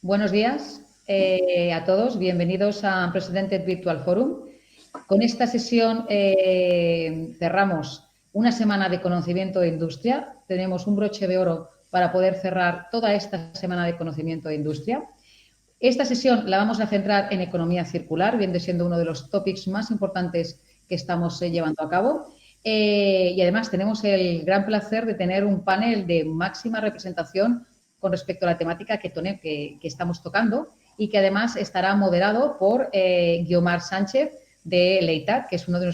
Buenos días a todos. Bienvenidos a Unprecedented Virtual Forum. Con esta sesión cerramos una semana de conocimiento de industria. Tenemos un broche de oro para poder cerrar toda esta semana de conocimiento de industria. Esta sesión la vamos a centrar en economía circular, viendo siendo uno de los tópicos más importantes que estamos llevando a cabo. Y además tenemos el gran placer de tener un panel de máxima representación con respecto a la temática que estamos tocando y que además estará moderado por Guiomar Sánchez de Leitat, que es uno de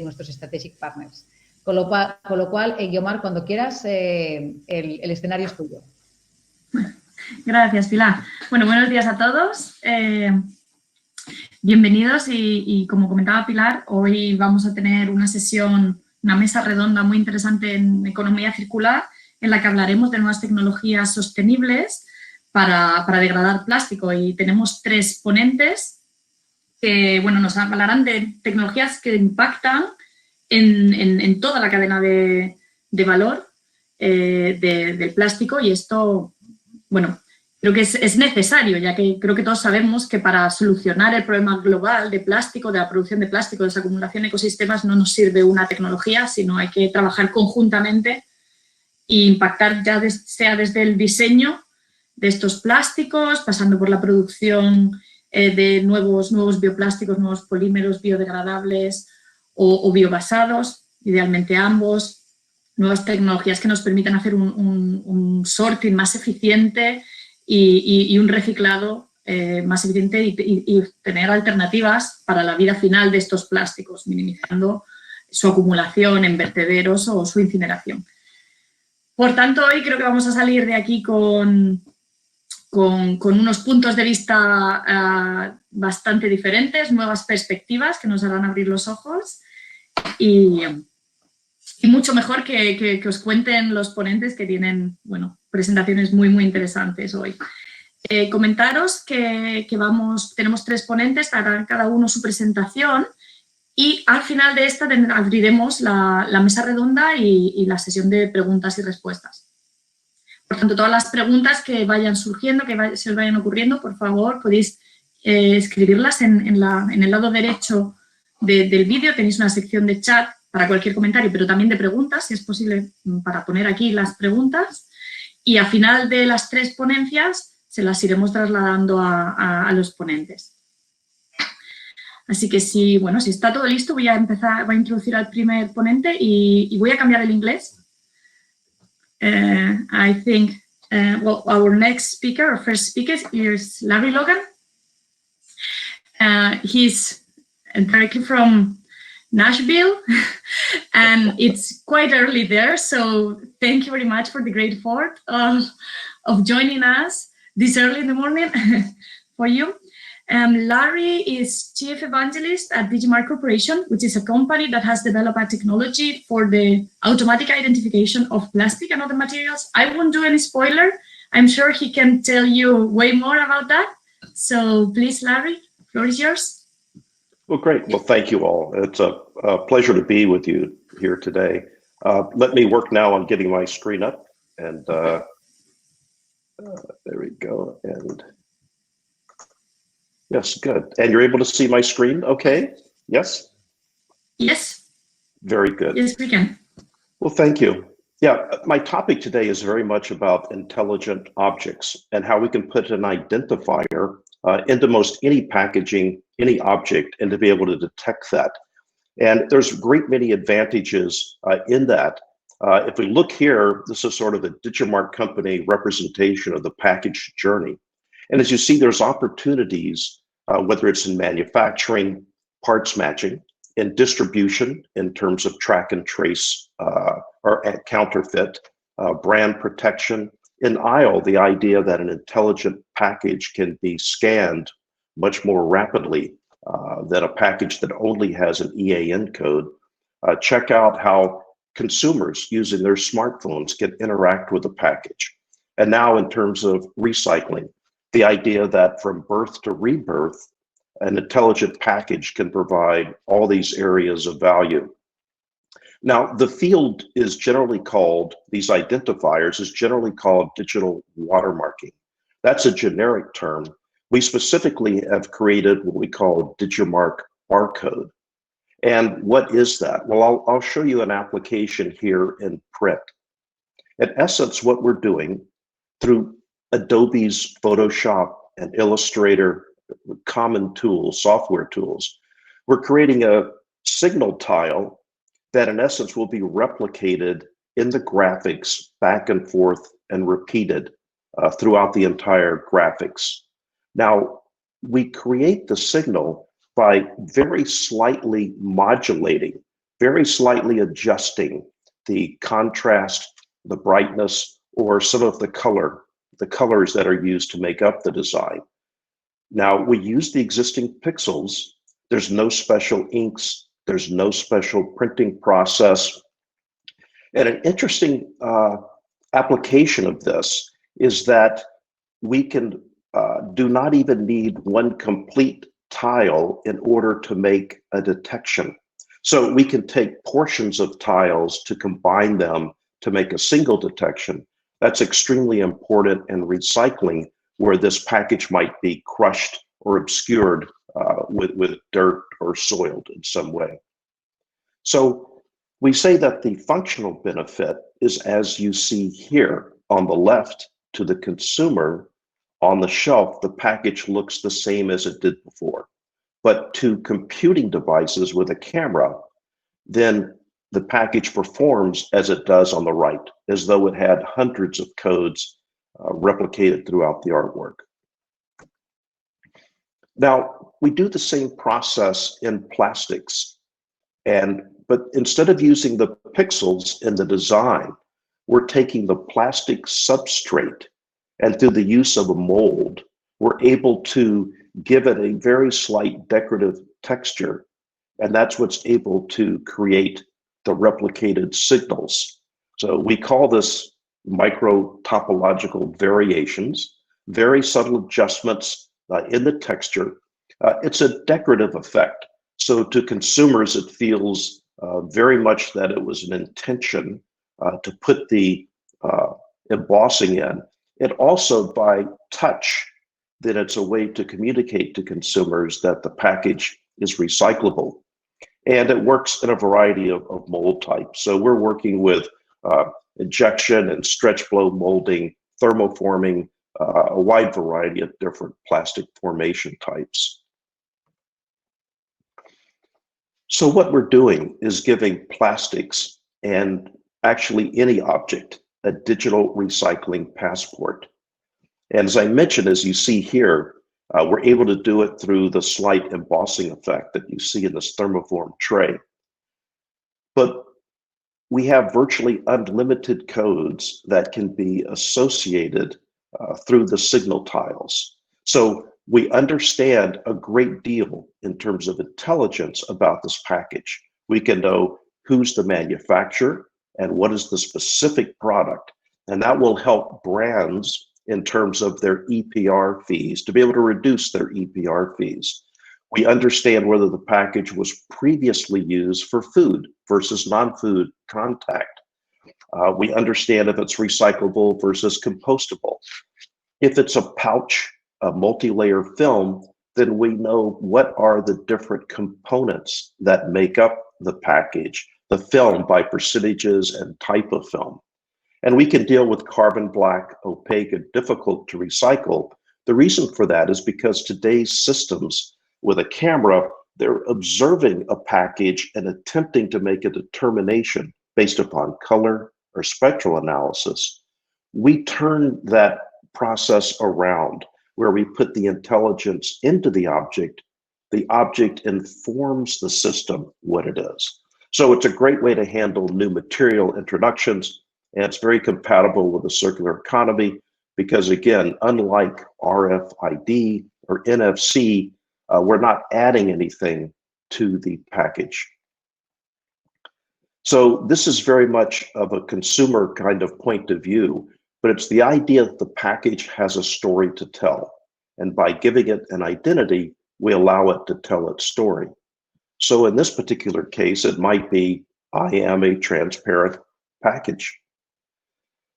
nuestros Strategic Partners. Con lo cual, Guiomar, cuando quieras, el escenario es tuyo. Gracias, Pilar. Bueno, buenos días a todos. Bienvenidos y como comentaba Pilar, hoy vamos a tener una sesión, una mesa redonda muy interesante en economía circular, en la que hablaremos de nuevas tecnologías sostenibles para degradar plástico. Y tenemos tres ponentes que nos hablarán de tecnologías que impactan en toda la cadena de valor del plástico, y esto, creo que es necesario, ya que creo que todos sabemos que para solucionar el problema global de plástico, de la producción de plástico, de esa acumulación de ecosistemas, no nos sirve una tecnología, sino hay que trabajar conjuntamente e impactar ya sea desde el diseño de estos plásticos, pasando por la producción de nuevos bioplásticos, nuevos polímeros biodegradables o biobasados, idealmente ambos, nuevas tecnologías que nos permitan hacer un sorting más eficiente y un reciclado más eficiente y tener alternativas para la vida final de estos plásticos, minimizando su acumulación en vertederos o su incineración. Por tanto, hoy creo que vamos a salir de aquí con unos puntos de vista bastante diferentes, nuevas perspectivas que nos harán abrir los ojos y mucho mejor que os cuenten los ponentes, que tienen presentaciones muy interesantes hoy. Comentaros que tenemos tres ponentes, harán cada uno su presentación, y al final de esta abriremos la mesa redonda y la sesión de preguntas y respuestas. Por tanto, todas las preguntas que vayan surgiendo, que se os vayan ocurriendo, por favor, podéis escribirlas en el lado derecho del vídeo. Tenéis una sección de chat para cualquier comentario, pero también de preguntas, si es posible, para poner aquí las preguntas. Y al final de las tres ponencias se las iremos trasladando a los ponentes. Así que si está todo listo, voy a introducir al primer ponente y voy a cambiar el inglés. I think, our next speaker, our first speaker is Larry Logan. He's directly from Nashville, and it's quite early there, so thank you very much for the great effort of joining us this early in the morning for you. Larry is Chief Evangelist at Digimar Corporation, which is a company that has developed a technology for the automatic identification of plastic and other materials. I won't do any spoiler. I'm sure he can tell you way more about that. So please, Larry, the floor is yours. Well, great. Well, thank you all. It's a pleasure to be with you here today. Let me work now on getting my screen up. And there we go. And yes, good. And you're able to see my screen, okay? Yes? Yes. Very good. Yes, we can. Well, thank you. Yeah, my topic today is very much about intelligent objects and how we can put an identifier into most any packaging, any object, and to be able to detect that. And there's a great many advantages in that. If we look here, this is sort of a Digimarc company representation of the package journey. And as you see, there's opportunities, whether it's in manufacturing, parts matching, in distribution in terms of track and trace or counterfeit, brand protection. In aisle, the idea that an intelligent package can be scanned much more rapidly than a package that only has an EAN code. Check out how consumers using their smartphones can interact with the package. And now in terms of recycling, the idea that from birth to rebirth, an intelligent package can provide all these areas of value. Now, the field is generally called, these identifiers is generally called digital watermarking. That's a generic term. We specifically have created what we call Digimarc barcode. And what is that? Well, I'll show you an application here in print. In essence, what we're doing through Adobe's Photoshop and Illustrator, common tools, software tools, we're creating a signal tile that in essence will be replicated in the graphics back and forth and repeated throughout the entire graphics. Now, we create the signal by very slightly modulating, very slightly adjusting the contrast, the brightness, or some of the colors that are used to make up the design. Now, we use the existing pixels. There's no special inks. There's no special printing process. And an interesting application of this is that we can do not even need one complete tile in order to make a detection. So we can take portions of tiles to combine them to make a single detection. That's extremely important in recycling, where this package might be crushed or obscured with dirt or soiled in some way. So we say that the functional benefit is, as you see here on the left, to the consumer on the shelf, the package looks the same as it did before. But to computing devices with a camera, then the package performs as it does on the right, as though it had hundreds of codes replicated throughout the artwork. Now, we do the same process in plastics, but instead of using the pixels in the design, we're taking the plastic substrate, and through the use of a mold, we're able to give it a very slight decorative texture, and that's what's able to create the replicated signals. So we call this micro topological variations, very subtle adjustments in the texture. It's a decorative effect. So to consumers, it feels very much that it was an intention to put the embossing in. And also by touch, then it's a way to communicate to consumers that the package is recyclable. And it works in a variety of mold types. So we're working with injection and stretch blow molding, thermoforming, a wide variety of different plastic formation types. So what we're doing is giving plastics, and actually any object, a digital recycling passport. And as I mentioned, as you see here, we're able to do it through the slight embossing effect that you see in this thermoform tray. But we have virtually unlimited codes that can be associated through the signal tiles. So we understand a great deal in terms of intelligence about this package. We can know who's the manufacturer and what is the specific product, and that will help brands in terms of their EPR fees, to be able to reduce their EPR fees. We understand whether the package was previously used for food versus non-food contact. We understand if it's recyclable versus compostable. If it's a pouch, a multi-layer film, then we know what are the different components that make up the package, the film by percentages and type of film. And we can deal with carbon black, opaque, and difficult to recycle. The reason for that is because today's systems with a camera, they're observing a package and attempting to make a determination based upon color or spectral analysis. We turn that process around where we put the intelligence into the object informs the system what it is. So it's a great way to handle new material introductions, and it's very compatible with the circular economy because, again, unlike RFID or NFC, we're not adding anything to the package. So this is very much of a consumer kind of point of view, but it's the idea that the package has a story to tell. And by giving it an identity, we allow it to tell its story. So in this particular case, it might be, I am a transparent package.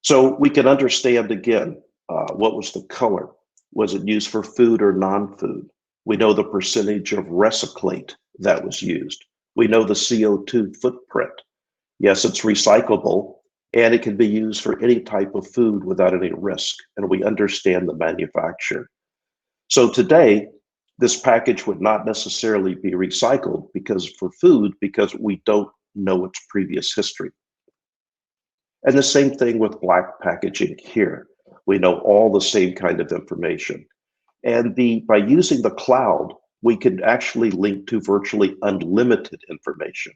So we can understand, again, What was the color? Was it used for food or non-food? We know the percentage of recyclate that was used. We know the CO2 footprint. Yes, it's recyclable, and it can be used for any type of food without any risk, and we understand the manufacturer. So today, this package would not necessarily be recycled because we don't know its previous history. And the same thing with black packaging here. We know all the same kind of information. And by using the cloud, we can actually link to virtually unlimited information.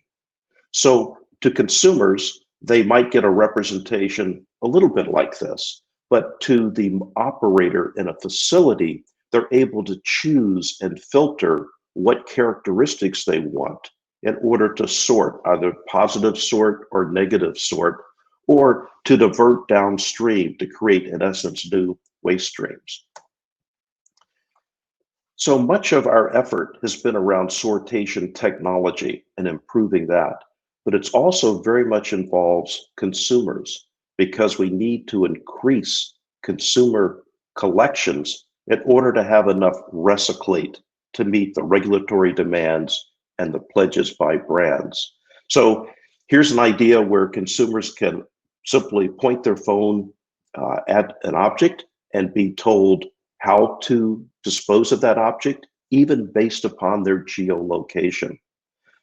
So to consumers, they might get a representation a little bit like this, but to the operator in a facility, they're able to choose and filter what characteristics they want in order to sort, either positive sort or negative sort, or to divert downstream to create, in essence, new waste streams. So much of our effort has been around sortation technology and improving that, but it's also very much involves consumers because we need to increase consumer collections in order to have enough recyclate to meet the regulatory demands and the pledges by brands. So here's an idea where consumers can simply point their phone at an object and be told how to dispose of that object, even based upon their geolocation.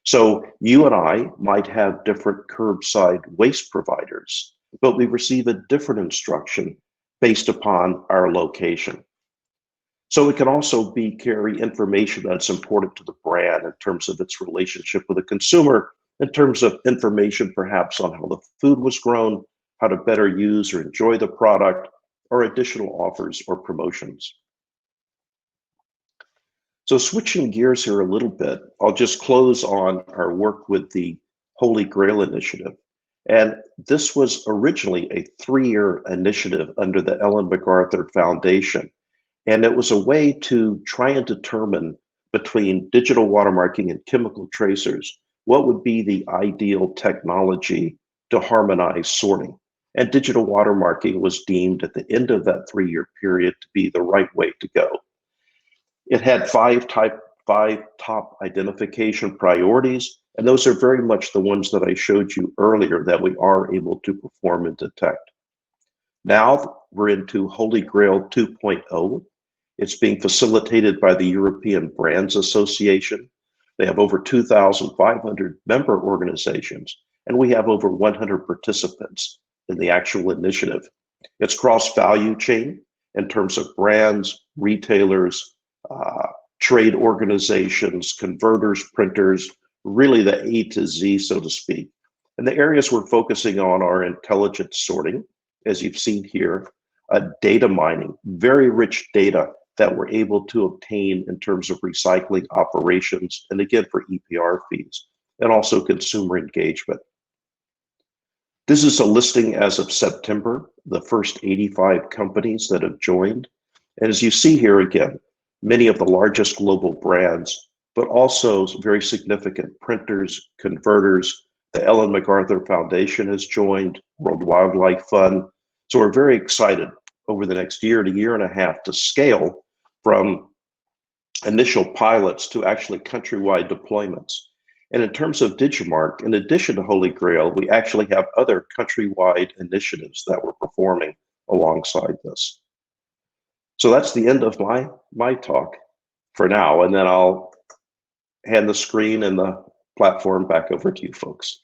So you and I might have different curbside waste providers, but we receive a different instruction based upon our location. So it can also carry information that's important to the brand in terms of its relationship with the consumer, in terms of information perhaps on how the food was grown, how to better use or enjoy the product, or additional offers or promotions. So switching gears here a little bit, I'll just close on our work with the Holy Grail Initiative. And this was originally a 3-year initiative under the Ellen MacArthur Foundation. And it was a way to try and determine between digital watermarking and chemical tracers, what would be the ideal technology to harmonize sorting. And digital watermarking was deemed at the end of that 3-year period to be the right way to go. It had five top identification priorities, and those are very much the ones that I showed you earlier that we are able to perform and detect. Now we're into Holy Grail 2.0. It's being facilitated by the European Brands Association. They have over 2,500 member organizations, and we have over 100 participants in the actual initiative. It's cross-value chain in terms of brands, retailers, trade organizations, converters, printers, really the A to Z, so to speak. And the areas we're focusing on are intelligent sorting, as you've seen here, data mining, very rich data that we're able to obtain in terms of recycling operations, and again for EPR fees, and also consumer engagement. This is a listing as of September, the first 85 companies that have joined. And as you see here again, many of the largest global brands, but also very significant printers, converters. The Ellen MacArthur Foundation has joined, World Wildlife Fund. So we're very excited over the next year to year and a half to scale from initial pilots to actually countrywide deployments. And in terms of Digimarc, in addition to Holy Grail, we actually have other countrywide initiatives that we're performing alongside this. So that's the end of my talk for now, and then I'll hand the screen and the platform back over to you folks.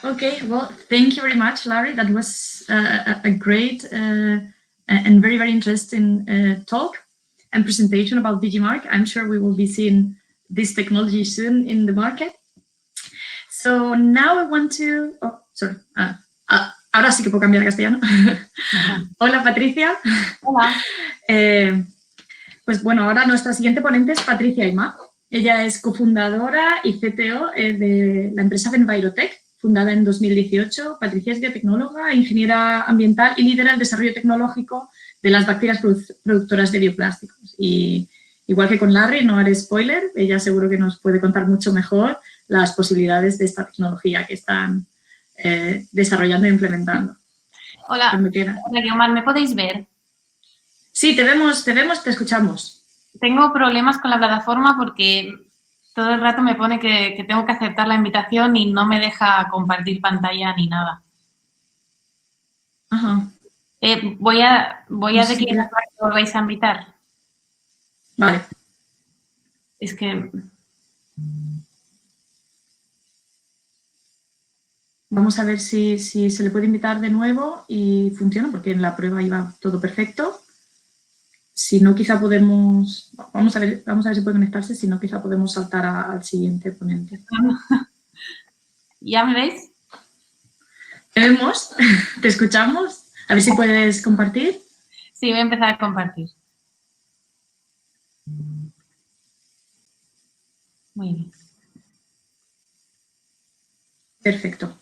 Okay, well, thank you very much, Larry. That was a great and very, very interesting talk and presentation about Digimarc. I'm sure we will be seeing this technology soon in the market. So now I want to, ahora sí que puedo cambiar a castellano. Hola, Patricia. Hola. Pues bueno, ahora nuestra siguiente ponente es Patricia Aimá. Ella es cofundadora y CTO de la empresa Envirotech, fundada en 2018. Patricia es biotecnóloga, ingeniera ambiental y lidera el desarrollo tecnológico de las bacterias productoras de bioplásticos. Y igual que con Larry, no haré spoiler, ella seguro que nos puede contar mucho mejor las posibilidades de esta tecnología que están desarrollando e implementando. Hola, Guiomar, ¿me podéis ver? Sí, te vemos, te escuchamos. Tengo problemas con la plataforma porque todo el rato me pone que tengo que aceptar la invitación y no me deja compartir pantalla ni nada. Ajá. Voy a declinar para que os vais a invitar. Vale. Es que... Vamos a ver si se le puede invitar de nuevo y funciona, porque en la prueba iba todo perfecto. Si no, quizá podemos... Vamos a ver si puede conectarse, si no, quizá podemos saltar al siguiente ponente. ¿Ya me veis? Te vemos, te escuchamos. A ver si puedes compartir. Sí, voy a empezar a compartir. Muy bien. Perfecto.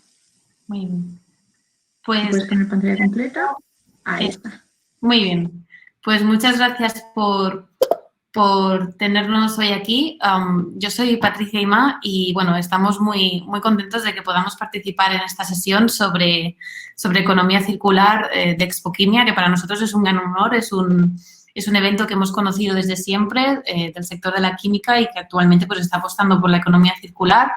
Muy bien. Pues, ¿puedes poner pantalla completa? Ahí está. Muy bien. Pues muchas gracias por tenernos hoy aquí. Yo soy Patricia Imá y, bueno, estamos muy contentos de que podamos participar en esta sesión sobre economía circular de Expoquímica, que para nosotros es un gran honor, es un evento que hemos conocido desde siempre del sector de la química y que actualmente pues está apostando por la economía circular.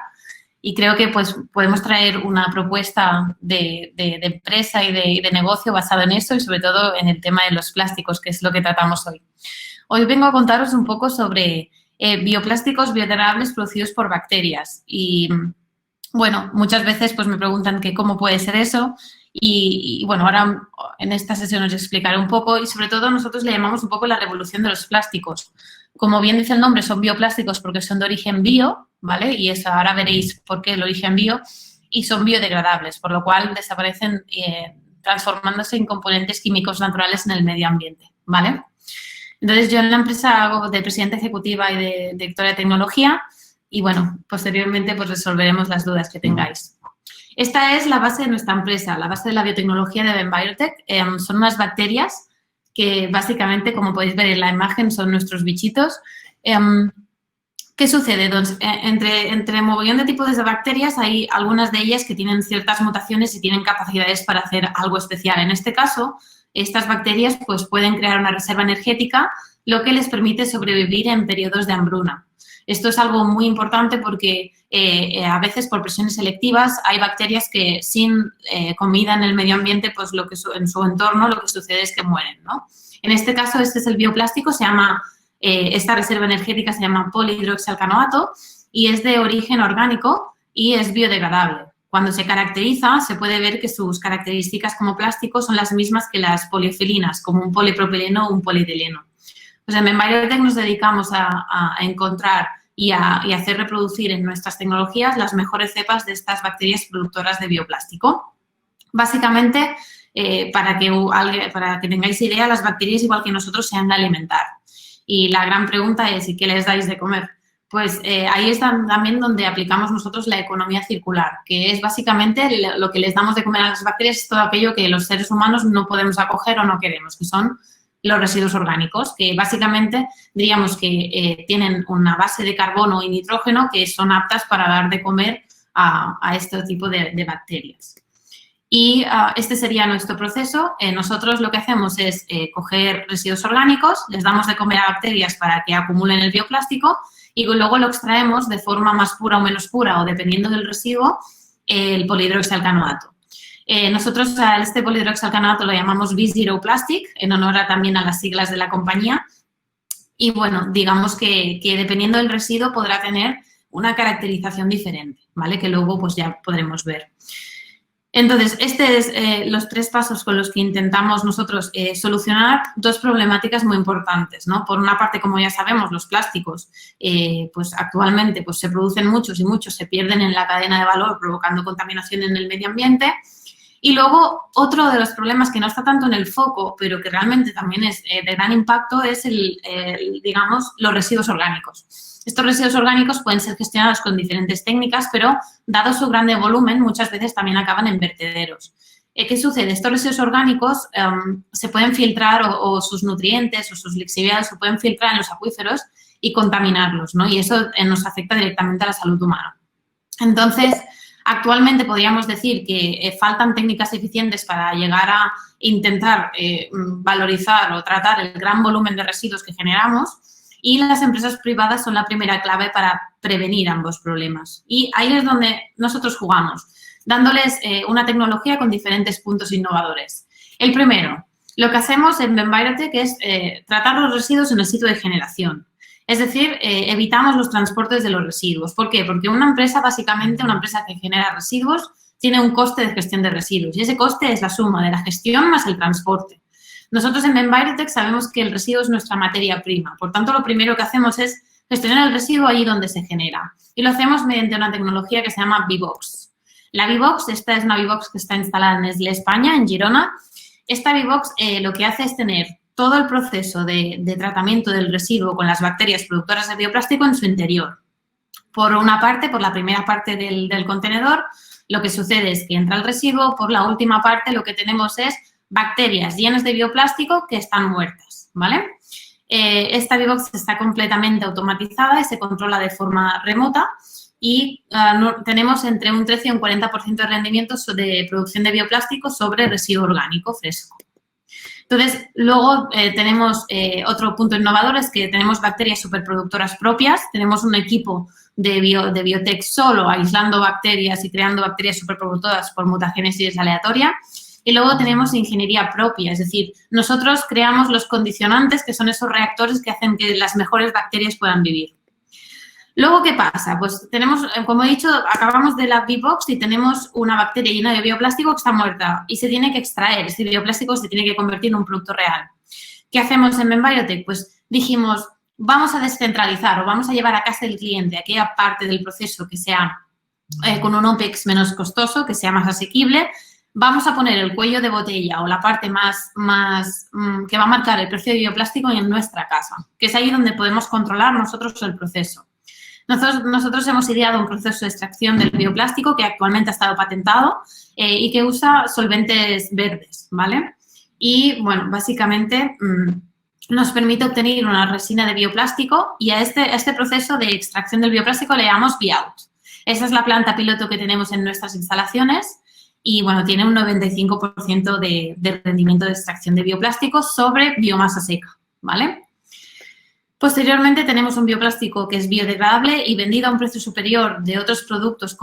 Y creo que pues podemos traer una propuesta de empresa y de negocio basada en eso y sobre todo en el tema de los plásticos, que es lo que tratamos hoy. Hoy vengo a contaros un poco sobre bioplásticos biodegradables producidos por bacterias. Y, bueno, muchas veces pues me preguntan que cómo puede ser eso y bueno, ahora en esta sesión os explicaré un poco y sobre todo nosotros le llamamos un poco la revolución de los plásticos. Como bien dice el nombre, son bioplásticos porque son de origen bio, ¿vale? Y eso ahora veréis por qué el origen bio, y son biodegradables, por lo cual desaparecen transformándose en componentes químicos naturales en el medio ambiente, ¿vale? Entonces, yo en la empresa hago de presidenta ejecutiva y de directora de tecnología y, bueno, posteriormente pues resolveremos las dudas que tengáis. Esta es la base de nuestra empresa, la base de la biotecnología de Venbiotech. Son unas bacterias que básicamente, como podéis ver en la imagen, son nuestros bichitos. ¿Qué sucede? Entonces, entre mogollón de tipos de bacterias hay algunas de ellas que tienen ciertas mutaciones y tienen capacidades para hacer algo especial. En este caso, estas bacterias pues, pueden crear una reserva energética, lo que les permite sobrevivir en periodos de hambruna. Esto es algo muy importante porque a veces por presiones selectivas hay bacterias que sin comida en el medio ambiente, pues en su entorno lo que sucede es que mueren, ¿no? En este caso, este es el bioplástico, esta reserva energética se llama polihidroxialcanoato y es de origen orgánico y es biodegradable. Cuando se caracteriza, se puede ver que sus características como plástico son las mismas que las poliofilinas, como un polipropileno o un polietileno. Pues en Venbiotech nos dedicamos a encontrar y a hacer reproducir en nuestras tecnologías las mejores cepas de estas bacterias productoras de bioplástico. Básicamente, para que tengáis idea, las bacterias, igual que nosotros, se han de alimentar. Y la gran pregunta es, ¿y qué les dais de comer? Pues ahí es también donde aplicamos nosotros la economía circular, que es básicamente lo que les damos de comer a las bacterias, es todo aquello que los seres humanos no podemos acoger o no queremos, que son los residuos orgánicos, que básicamente diríamos que tienen una base de carbono y nitrógeno que son aptas para dar de comer a este tipo de bacterias. Y este sería nuestro proceso. Nosotros lo que hacemos es coger residuos orgánicos, les damos de comer a bacterias para que acumulen el bioplástico y luego lo extraemos de forma más pura o menos pura o dependiendo del residuo, el polihidroxialcanoato. Nosotros a este polihidroxialcanoato lo llamamos B0 Plastic, en honor también a las siglas de la compañía. Y, bueno, digamos que dependiendo del residuo podrá tener una caracterización diferente, ¿vale? Que luego pues ya podremos ver. Entonces, es los tres pasos con los que intentamos nosotros solucionar dos problemáticas muy importantes, ¿no? Por una parte, como ya sabemos, los plásticos, pues actualmente pues, se producen muchos y muchos se pierden en la cadena de valor, provocando contaminación en el medio ambiente. Y luego, otro de los problemas que no está tanto en el foco, pero que realmente también es de gran impacto, es digamos, los residuos orgánicos. Estos residuos orgánicos pueden ser gestionados con diferentes técnicas, pero dado su grande volumen, muchas veces también acaban en vertederos. ¿Qué sucede? Estos residuos orgánicos se pueden filtrar o sus nutrientes o sus lixiviados se pueden filtrar en los acuíferos y contaminarlos, ¿no? Y eso nos afecta directamente a la salud humana. Entonces, actualmente podríamos decir que faltan técnicas eficientes para llegar a intentar valorizar o tratar el gran volumen de residuos que generamos, y las empresas privadas son la primera clave para prevenir ambos problemas. Y ahí es donde nosotros jugamos, dándoles una tecnología con diferentes puntos innovadores. El primero, lo que hacemos en Benbiotech es tratar los residuos en el sitio de generación. Es decir, evitamos los transportes de los residuos. ¿Por qué? Porque una empresa, básicamente, una empresa que genera residuos, tiene un coste de gestión de residuos y ese coste es la suma de la gestión más el transporte. Nosotros en Benbiotech sabemos que el residuo es nuestra materia prima. Por tanto, lo primero que hacemos es gestionar el residuo allí donde se genera. Y lo hacemos mediante una tecnología que se llama Bbox. La Bbox, esta es una Bbox que está instalada en Nestlé España, en Girona. Esta Bbox lo que hace es tener todo el proceso de tratamiento del residuo con las bacterias productoras de bioplástico en su interior. Por una parte, por la primera parte del contenedor, lo que sucede es que entra el residuo. Por la última parte, lo que tenemos es bacterias llenas de bioplástico que están muertas, ¿vale? Esta Bbox está completamente automatizada y se controla de forma remota y tenemos entre un 13 y un 40% de rendimiento de producción de bioplástico sobre residuo orgánico fresco. Entonces, luego tenemos otro punto innovador, es que tenemos bacterias superproductoras propias. Tenemos un equipo de biotech solo aislando bacterias y creando bacterias superproductoras por mutagénesis aleatoria. Y luego tenemos ingeniería propia, es decir, nosotros creamos los condicionantes, que son esos reactores que hacen que las mejores bacterias puedan vivir. Luego, ¿qué pasa? Pues tenemos, como he dicho, acabamos de la Bbox y tenemos una bacteria llena de bioplástico que está muerta y se tiene que extraer. Ese bioplástico se tiene que convertir en un producto real. ¿Qué hacemos en Benbiotech? Pues dijimos, vamos a descentralizar o vamos a llevar a casa del cliente aquella parte del proceso que sea con un OPEX menos costoso, que sea más asequible. Vamos a poner el cuello de botella o la parte más que va a marcar el precio de bioplástico en nuestra casa, que es ahí donde podemos controlar nosotros el proceso. Nosotros hemos ideado un proceso de extracción del bioplástico que actualmente ha estado patentado y que usa solventes verdes, ¿vale? Y, bueno, básicamente nos permite obtener una resina de bioplástico y a este proceso de extracción del bioplástico le llamamos Bout. Esa es la planta piloto que tenemos en nuestras instalaciones y, bueno, tiene un 95% de rendimiento de extracción de bioplástico sobre biomasa seca, ¿vale? Posteriormente tenemos un bioplástico que es biodegradable y vendido a un precio superior de otros productos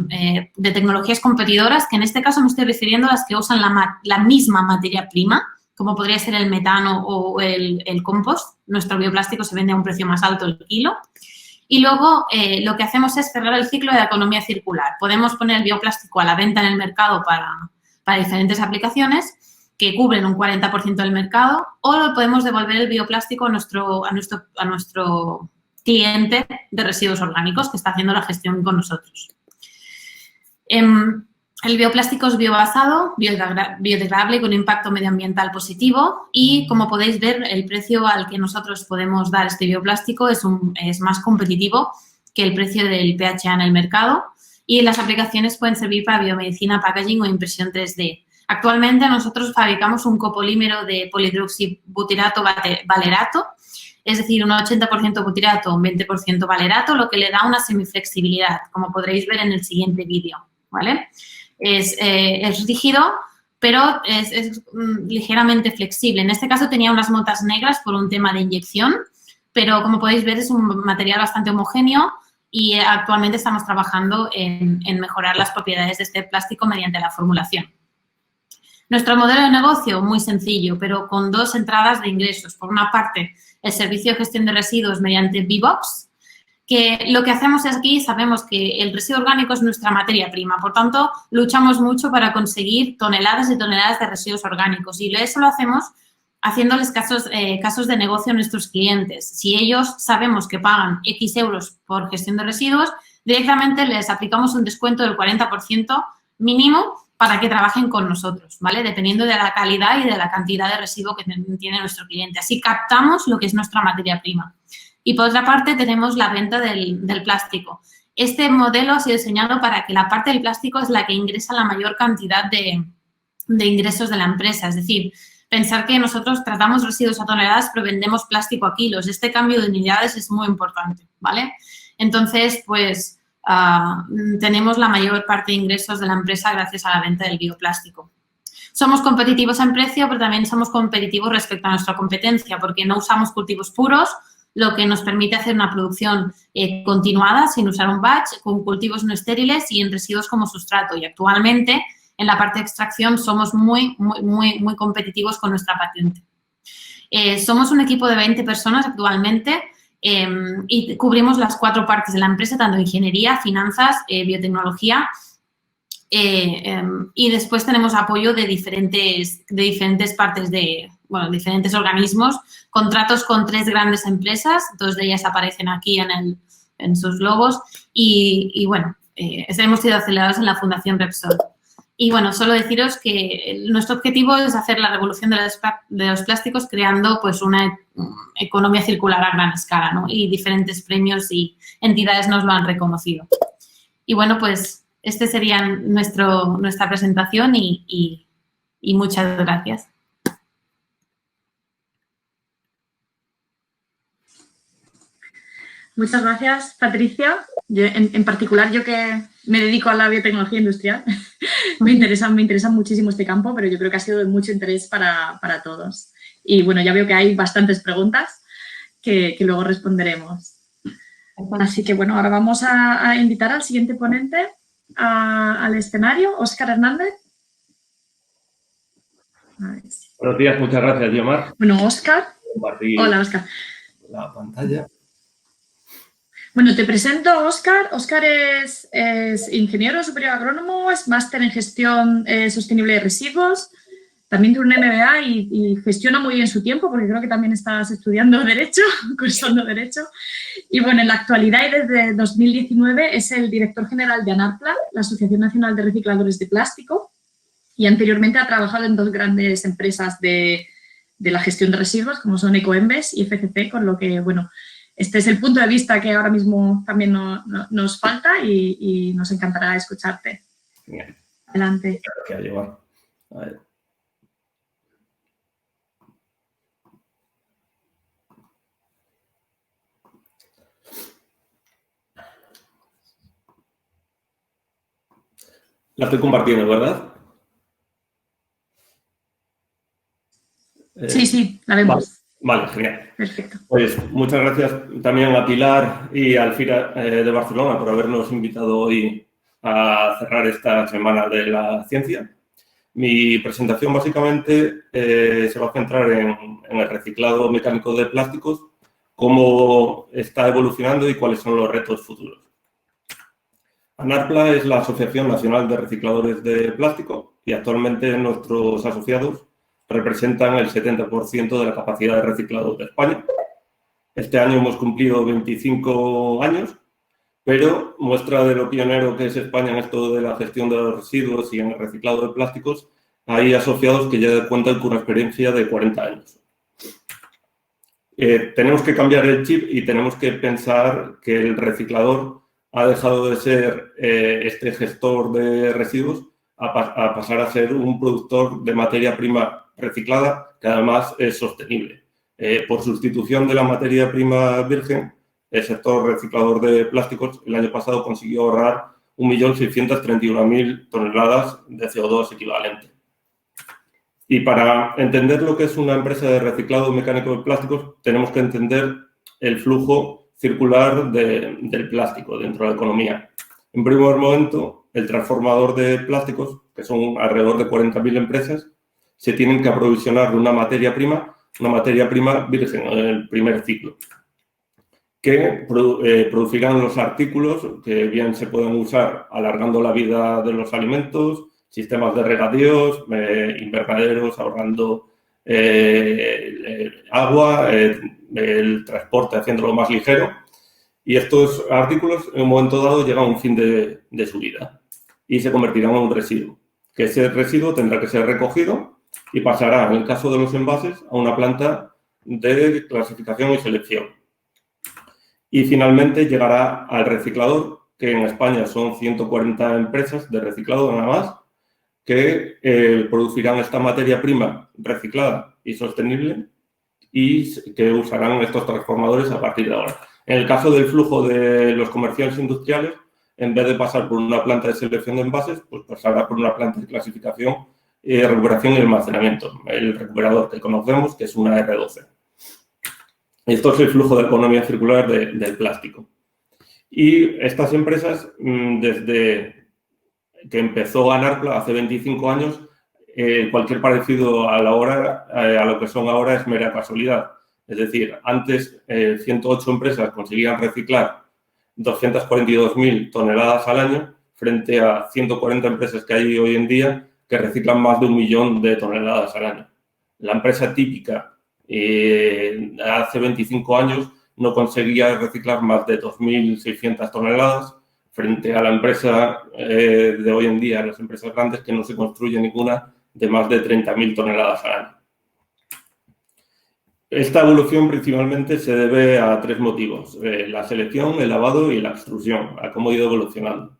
de tecnologías competidoras, que en este caso me estoy refiriendo a las que usan la misma materia prima, como podría ser el metano o el compost. Nuestro bioplástico se vende a un precio más alto el kilo. Y luego lo que hacemos es cerrar el ciclo de la economía circular. Podemos poner el bioplástico a la venta en el mercado para diferentes aplicaciones que cubren un 40% del mercado, o lo podemos devolver el bioplástico a nuestro cliente de residuos orgánicos que está haciendo la gestión con nosotros. El bioplástico es biobasado, biodegradable y con impacto medioambiental positivo y, como podéis ver, el precio al que nosotros podemos dar este bioplástico es más competitivo que el precio del PHA en el mercado y las aplicaciones pueden servir para biomedicina, packaging o impresión 3D. Actualmente nosotros fabricamos un copolímero de polihidroxibutirato valerato, es decir, un 80% butirato, un 20% valerato, lo que le da una semiflexibilidad, como podréis ver en el siguiente vídeo, ¿vale? Es rígido, pero es ligeramente flexible. En este caso tenía unas motas negras por un tema de inyección, pero como podéis ver es un material bastante homogéneo y actualmente estamos trabajando en mejorar las propiedades de este plástico mediante la formulación. Nuestro modelo de negocio, muy sencillo, pero con dos entradas de ingresos. Por una parte, el servicio de gestión de residuos mediante Bbox, que lo que hacemos aquí, sabemos que el residuo orgánico es nuestra materia prima, por tanto, luchamos mucho para conseguir toneladas y toneladas de residuos orgánicos y eso lo hacemos haciéndoles casos de negocio a nuestros clientes. Si ellos sabemos que pagan X euros por gestión de residuos, directamente les aplicamos un descuento del 40% mínimo para que trabajen con nosotros, ¿vale? Dependiendo de la calidad y de la cantidad de residuo que tiene nuestro cliente. Así captamos lo que es nuestra materia prima. Y por otra parte tenemos la venta del plástico. Este modelo ha sido diseñado para que la parte del plástico es la que ingresa la mayor cantidad de ingresos de la empresa. Es decir, pensar que nosotros tratamos residuos a toneladas pero vendemos plástico a kilos. Este cambio de unidades es muy importante, ¿vale? Entonces, pues tenemos la mayor parte de ingresos de la empresa gracias a la venta del bioplástico. Somos competitivos en precio, pero también somos competitivos respecto a nuestra competencia porque no usamos cultivos puros, lo que nos permite hacer una producción continuada sin usar un batch, con cultivos no estériles y en residuos como sustrato. Y actualmente, en la parte de extracción, somos muy competitivos con nuestra patente. Somos un equipo de 20 personas actualmente y cubrimos las 4 partes de la empresa, tanto ingeniería, finanzas, biotecnología. Y después tenemos apoyo de diferentes partes diferentes organismos, contratos con 3 grandes empresas, 2 de ellas aparecen aquí en sus logos y bueno, hemos sido acelerados en la Fundación Repsol. Y bueno, solo deciros que nuestro objetivo es hacer la revolución de los plásticos creando pues una economía circular a gran escala, ¿no? Y diferentes premios y entidades nos lo han reconocido. Y bueno, pues este sería nuestra presentación y muchas gracias. Muchas gracias, Patricia. En particular, yo que me dedico a la biotecnología industrial, me interesa muchísimo este campo, pero yo creo que ha sido de mucho interés para todos. Y bueno, ya veo que hay bastantes preguntas que luego responderemos. Así que bueno, ahora vamos a invitar al siguiente ponente al escenario, Óscar Hernández. Buenos días, muchas gracias, Guiomar. Bueno, Óscar. Hola, Óscar. La pantalla. Bueno, te presento, Óscar. Óscar es ingeniero superior agrónomo, es máster en gestión sostenible de residuos, también tiene un MBA y gestiona muy bien su tiempo porque creo que también estás estudiando Derecho, cursando Derecho. Y bueno, en la actualidad y desde 2019 es el director general de ANARPLA, la Asociación Nacional de Recicladores de Plástico, y anteriormente ha trabajado en 2 grandes empresas de la gestión de residuos, como son Ecoembes y FCC, con lo que, bueno, este es el punto de vista que ahora mismo también nos falta y nos encantará escucharte. Bien. Adelante. Gracias, Guiomar. A ver. La estoy compartiendo, ¿verdad? Sí, la vemos. Vale, genial. Perfecto. Pues muchas gracias también a Pilar y al FIRA de Barcelona por habernos invitado hoy a cerrar esta Semana de la Ciencia. Mi presentación básicamente se va a centrar en el reciclado mecánico de plásticos, cómo está evolucionando y cuáles son los retos futuros. ANARPLA es la Asociación Nacional de Recicladores de Plástico y actualmente nuestros asociados representan el 70% de la capacidad de reciclado de España. Este año hemos cumplido 25 años, pero muestra de lo pionero que es España en esto de la gestión de los residuos y en el reciclado de plásticos, hay asociados que ya cuentan con una experiencia de 40 años. Tenemos que cambiar el chip y tenemos que pensar que el reciclador ha dejado de ser este gestor de residuos a pasar a ser un productor de materia prima reciclada que además es sostenible. Por sustitución de la materia prima virgen, el sector reciclador de plásticos el año pasado consiguió ahorrar 1.631.000 toneladas de CO2 equivalente. Y para entender lo que es una empresa de reciclado mecánico de plásticos, tenemos que entender el flujo circular del plástico dentro de la economía. En primer momento, el transformador de plásticos, que son alrededor de 40.000 empresas, se tienen que aprovisionar de una materia prima virgen en el primer ciclo, que producirán los artículos que bien se pueden usar alargando la vida de los alimentos, sistemas de regadíos, invernaderos, ahorrando agua, el transporte haciéndolo más ligero. Y estos artículos en un momento dado llegan a un fin de su vida y se convertirán en un residuo, que ese residuo tendrá que ser recogido y pasará, en el caso de los envases, a una planta de clasificación y selección. Y finalmente llegará al reciclador, que en España son 140 empresas de reciclado nada más, que producirán esta materia prima reciclada y sostenible y que usarán estos transformadores a partir de ahora. En el caso del flujo de los comerciales industriales, en vez de pasar por una planta de selección de envases, pues pasará por una planta de clasificación, recuperación y almacenamiento, el recuperador que conocemos, que es una R12. Esto es el flujo de economía circular del plástico. Y estas empresas, desde que empezó Anarpla hace 25 años, cualquier parecido a lo que son ahora es mera casualidad. Es decir, antes 108 empresas conseguían reciclar 242.000 toneladas al año frente a 140 empresas que hay hoy en día que reciclan más de 1 millón de toneladas al año. La empresa típica hace 25 años no conseguía reciclar más de 2.600 toneladas frente a la empresa de hoy en día, las empresas grandes, que no se construye ninguna de más de 30.000 toneladas al año. Esta evolución principalmente se debe a 3 motivos: la selección, el lavado y la extrusión, a cómo ha ido evolucionando.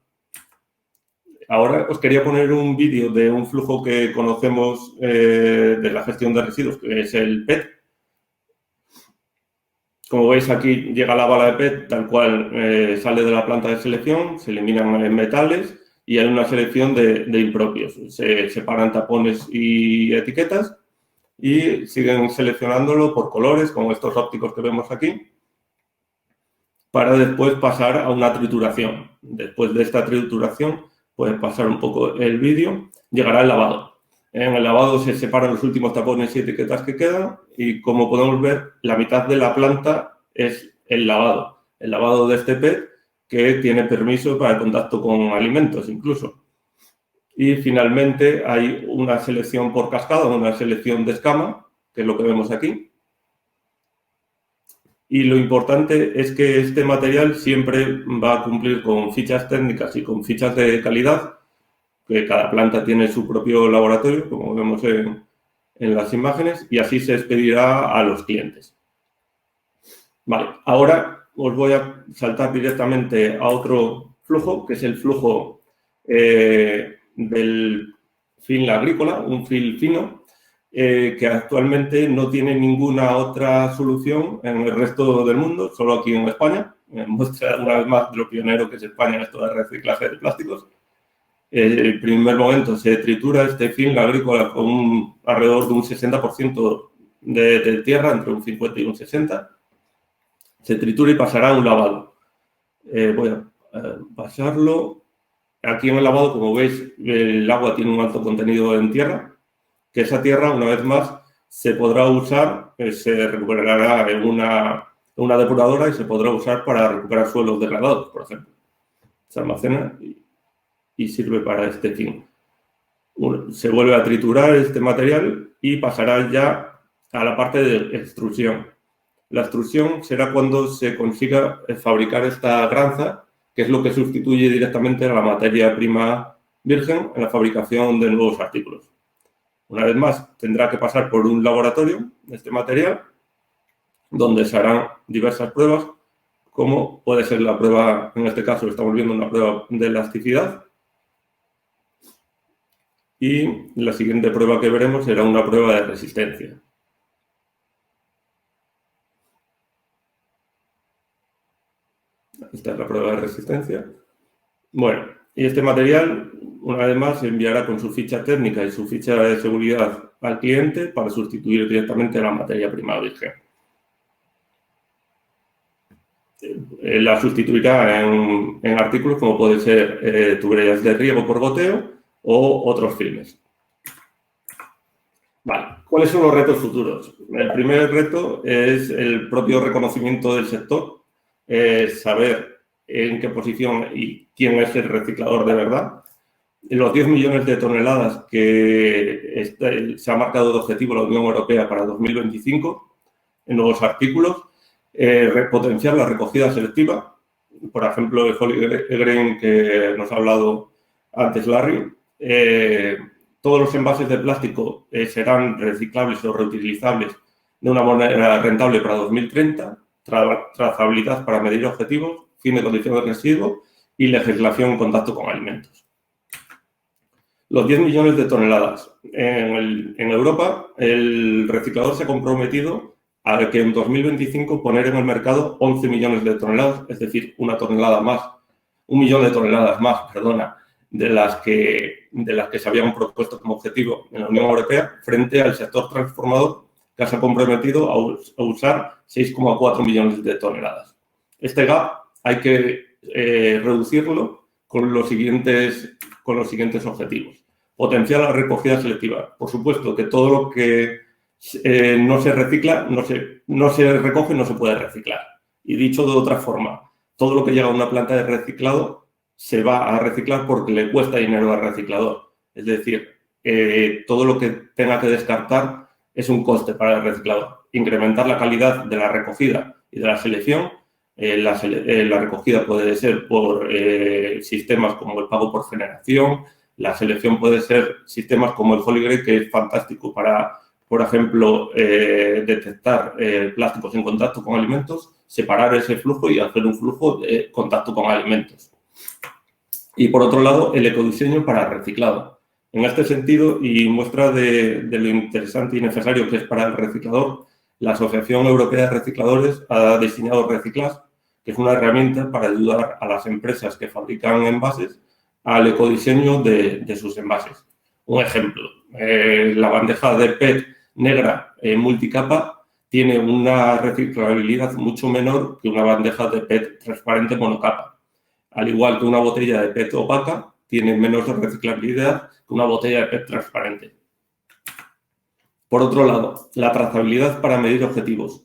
Ahora os quería poner un vídeo de un flujo que conocemos de la gestión de residuos, que es el PET. Como veis, aquí llega la bala de PET, tal cual sale de la planta de selección, se eliminan metales y hay una selección de impropios. Se separan tapones y etiquetas y siguen seleccionándolo por colores, como estos ópticos que vemos aquí, para después pasar a una trituración. Después de esta trituración, puedes pasar un poco el vídeo, llegará el lavado. En el lavado se separan los últimos tapones y etiquetas que quedan y, como podemos ver, la mitad de la planta es el lavado de este PET, que tiene permiso para el contacto con alimentos incluso. Y finalmente hay una selección por cascada, una selección de escama, que es lo que vemos aquí. Y lo importante es que este material siempre va a cumplir con fichas técnicas y con fichas de calidad, que cada planta tiene su propio laboratorio, como vemos en las imágenes, y así se expedirá a los clientes. Vale, ahora os voy a saltar directamente a otro flujo, que es el flujo del film agrícola, un film fino, que actualmente no tiene ninguna otra solución en el resto del mundo, solo aquí en España. Muestra una vez más lo pionero que es España en esto de reciclaje de plásticos. En el primer momento se tritura este film agrícola con alrededor de un 60% de tierra, entre un 50 y un 60. Se tritura y pasará a un lavado. Voy a pasarlo. Aquí en el lavado, como veis, el agua tiene un alto contenido en tierra, que esa tierra, una vez más, se podrá usar, se recuperará en una depuradora y se podrá usar para recuperar suelos degradados, por ejemplo. Se almacena y sirve para este fin. Se vuelve a triturar este material y pasará ya a la parte de extrusión. La extrusión será cuando se consiga fabricar esta granza, que es lo que sustituye directamente a la materia prima virgen en la fabricación de nuevos artículos. Una vez más, tendrá que pasar por un laboratorio de este material, donde se harán diversas pruebas, como puede ser la prueba, en este caso estamos viendo una prueba de elasticidad, y la siguiente prueba que veremos será una prueba de resistencia. Esta es la prueba de resistencia. Bueno, y este material, una vez más, se enviará con su ficha técnica y su ficha de seguridad al cliente para sustituir directamente la materia prima virgen. La sustituirá en artículos como pueden ser tuberías de riego por goteo o otros filmes. Vale, ¿cuáles son los retos futuros? El primer reto es el propio reconocimiento del sector, saber en qué posición y quién es el reciclador de verdad. Los 10 millones de toneladas que se ha marcado de objetivo la Unión Europea para 2025 en nuevos artículos, potenciar la recogida selectiva, por ejemplo, el Holy Grail que nos ha hablado antes Larry. Todos los envases de plástico serán reciclables o reutilizables de una manera rentable para 2030, trazabilidad para medir objetivos, fin de condición de residuo y legislación en contacto con alimentos. Los 10 millones de toneladas. En Europa, el reciclador se ha comprometido a que en 2025 poner en el mercado 11 millones de toneladas, es decir, una tonelada más, 1 millón de toneladas más, perdona, de las que se habían propuesto como objetivo en la Unión Europea, frente al sector transformador, que se ha comprometido a usar 6,4 millones de toneladas. Este gap hay que reducirlo con los siguientes objetivos. Potenciar la recogida selectiva. Por supuesto que todo lo que no se recicla, no se recoge, no se puede reciclar. Y dicho de otra forma, todo lo que llega a una planta de reciclado se va a reciclar porque le cuesta dinero al reciclador. Es decir, todo lo que tenga que descartar es un coste para el reciclador. Incrementar la calidad de la recogida y de la selección. La recogida puede ser por sistemas como el pago por generación. La selección puede ser sistemas como el Holy Grail, que es fantástico para, por ejemplo, detectar plásticos en contacto con alimentos, separar ese flujo y hacer un flujo de contacto con alimentos. Y, por otro lado, el ecodiseño para reciclado. En este sentido, y muestra de lo interesante y necesario que es para el reciclador, la Asociación Europea de Recicladores ha diseñado Reciclash, que es una herramienta para ayudar a las empresas que fabrican envases al ecodiseño de sus envases. Un ejemplo, la bandeja de PET negra multicapa tiene una reciclabilidad mucho menor que una bandeja de PET transparente monocapa. Al igual que una botella de PET opaca, tiene menos reciclabilidad que una botella de PET transparente. Por otro lado, la trazabilidad para medir objetivos.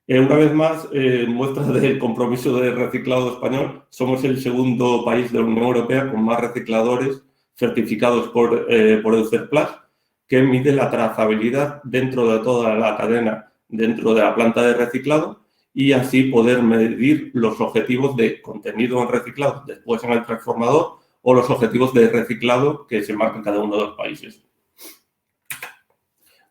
Una vez más, muestra del compromiso de reciclado español. Somos el segundo país de la Unión Europea con más recicladores certificados por EucerPlus, que mide la trazabilidad dentro de toda la cadena, dentro de la planta de reciclado, y así poder medir los objetivos de contenido en reciclado después en el transformador o los objetivos de reciclado que se marcan cada uno de los países.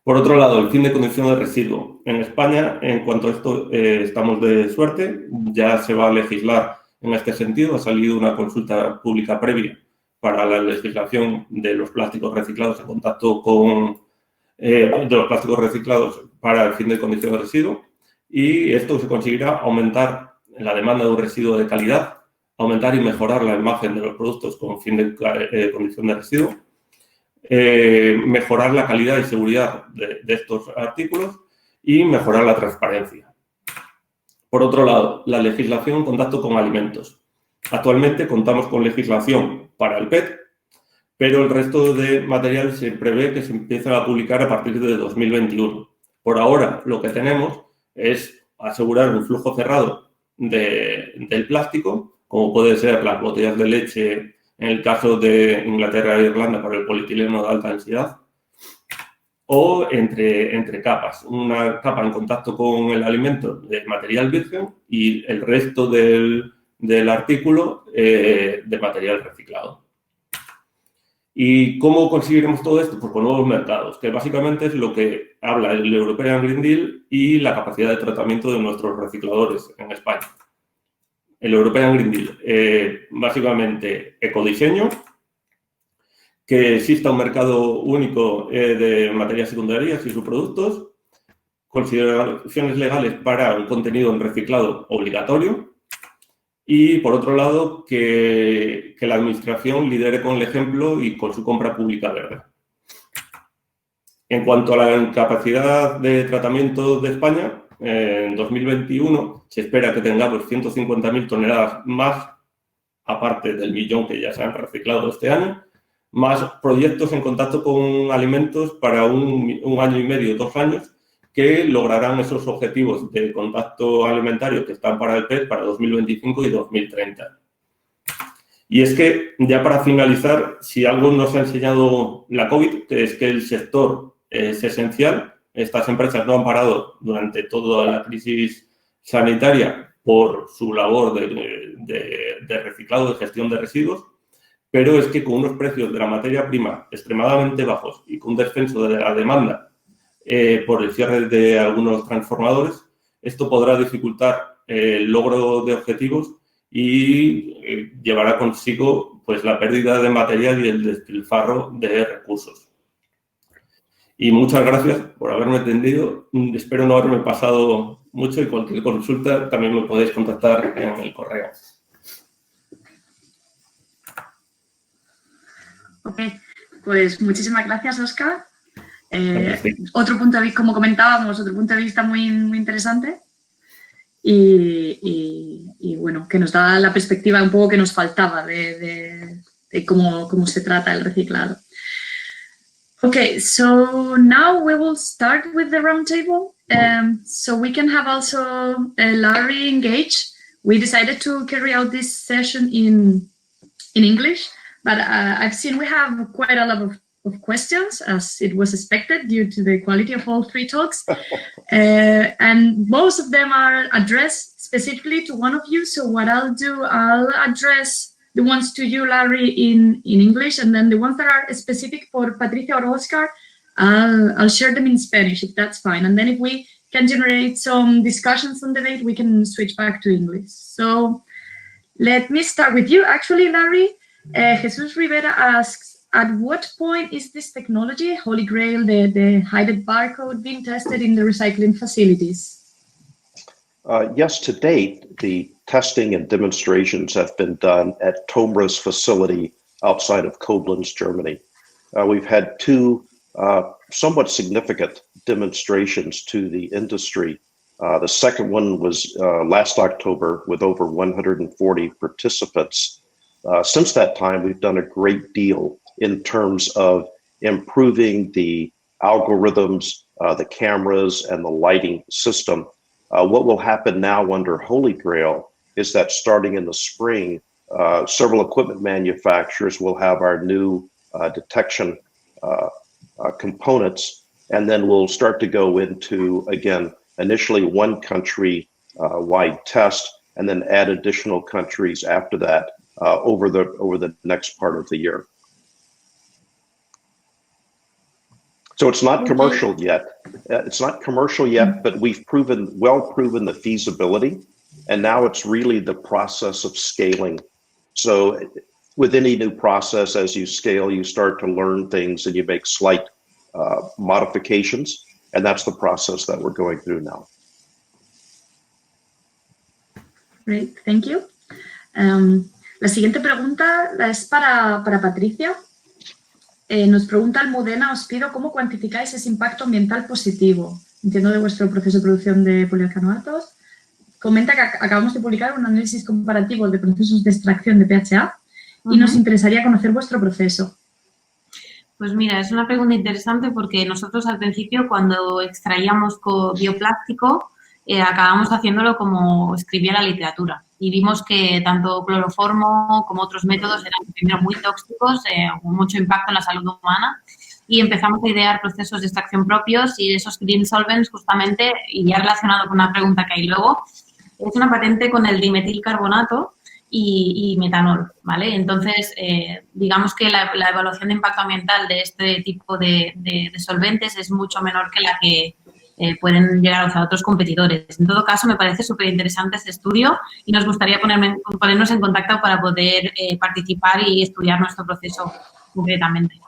Por otro lado, el fin de condición de residuo. En España, en cuanto a esto, estamos de suerte. Ya se va a legislar en este sentido. Ha salido una consulta pública previa para la legislación de los plásticos reciclados en contacto con de los plásticos reciclados para el fin de condición de residuo. Y esto se conseguirá aumentar la demanda de un residuo de calidad, aumentar y mejorar la imagen de los productos con fin de condición de residuo, mejorar la calidad y seguridad de estos artículos y mejorar la transparencia. Por otro lado, la legislación en contacto con alimentos. Actualmente contamos con legislación para el PET, pero el resto de material se prevé que se empiece a publicar a partir de 2021. Por ahora, lo que tenemos es asegurar un flujo cerrado del plástico, como puede ser las botellas de leche en el caso de Inglaterra e Irlanda para el polietileno de alta densidad, o entre capas. Una capa en contacto con el alimento de material virgen y el resto del artículo de material reciclado. ¿Y cómo conseguiremos todo esto? Pues con nuevos mercados, que básicamente es lo que habla el European Green Deal y la capacidad de tratamiento de nuestros recicladores en España. El European Green Deal, básicamente ecodiseño, que exista un mercado único de materias secundarias y subproductos, consideraciones legales para un contenido en reciclado obligatorio y, por otro lado, que la Administración lidere con el ejemplo y con su compra pública verde. En cuanto a la capacidad de tratamiento de España, en 2021 se espera que tengamos 150.000 toneladas más, aparte del millón que ya se han reciclado este año, más proyectos en contacto con alimentos para un año y medio, 2 años, que lograrán esos objetivos de contacto alimentario que están para el PET para 2025 y 2030. Y es que, ya para finalizar, si algo nos ha enseñado la COVID, que es que el sector es esencial. Estas empresas no han parado durante toda la crisis sanitaria por su labor de reciclado, de gestión de residuos, pero es que con unos precios de la materia prima extremadamente bajos y con un descenso de la demanda por el cierre de algunos transformadores, esto podrá dificultar el logro de objetivos y llevará consigo pues, la pérdida de material y el despilfarro de recursos. Y muchas gracias por haberme atendido. Espero no haberme pasado mucho y cualquier consulta también me podéis contactar en el correo. Ok, pues muchísimas gracias, Óscar. Otro punto de vista, como comentábamos, otro punto de vista muy, muy interesante y bueno, que nos da la perspectiva un poco que nos faltaba de cómo se trata el reciclado. Okay, so now we will start with the roundtable. So we can have also Larry engage. We decided to carry out this session in English, but I've seen we have quite a lot of questions, as it was expected due to the quality of all three talks. And most of them are addressed specifically to one of you. So what I'll do, I'll address the ones to you, Larry, in English, and then the ones that are specific for Patricia or Oscar, I'll share them in Spanish, if that's fine. And then if we can generate some discussions on debate, we can switch back to English. So let me start with you. Actually, Larry, Jesus Rivera asks, at what point is this technology, Holy Grail, the hidden barcode, being tested in the recycling facilities? Yes, to date, the testing and demonstrations have been done at TOMRA's facility outside of Koblenz, Germany. We've had two somewhat significant demonstrations to the industry. The second one was last October with over 140 participants. Since that time, we've done a great deal in terms of improving the algorithms, the cameras, and the lighting system. What will happen now under Holy Grail is that starting in the spring, several equipment manufacturers will have our new detection components, and then we'll start to go into, again, initially one country wide test, and then add additional countries after that over the next part of the year. So it's not commercial yet. But we've well proven the feasibility, and now it's really the process of scaling. So with any new process, as you scale, you start to learn things and you make slight modifications, and that's the process that we're going through now. Great, thank you. La siguiente pregunta es para Patricia. Nos pregunta Almudena, os pido cómo cuantificáis ese impacto ambiental positivo. Entiendo de vuestro proceso de producción de polialcanoatos. Comenta que acabamos de publicar un análisis comparativo de procesos de extracción de PHA y nos interesaría conocer vuestro proceso. Pues mira, es una pregunta interesante porque nosotros al principio cuando extraíamos bioplástico acabamos haciéndolo como escribía la literatura y vimos que tanto cloroformo como otros métodos eran primero muy tóxicos, con mucho impacto en la salud humana y empezamos a idear procesos de extracción propios y esos green solvents justamente, y ya relacionado con una pregunta que hay luego, es una patente con el dimetilcarbonato y metanol, ¿vale? Entonces, digamos que la evaluación de impacto ambiental de este tipo de solventes es mucho menor que la que pueden llegar a usar otros competidores. En todo caso, me parece súper interesante este estudio y nos gustaría ponernos en contacto para poder participar y estudiar nuestro proceso concretamente.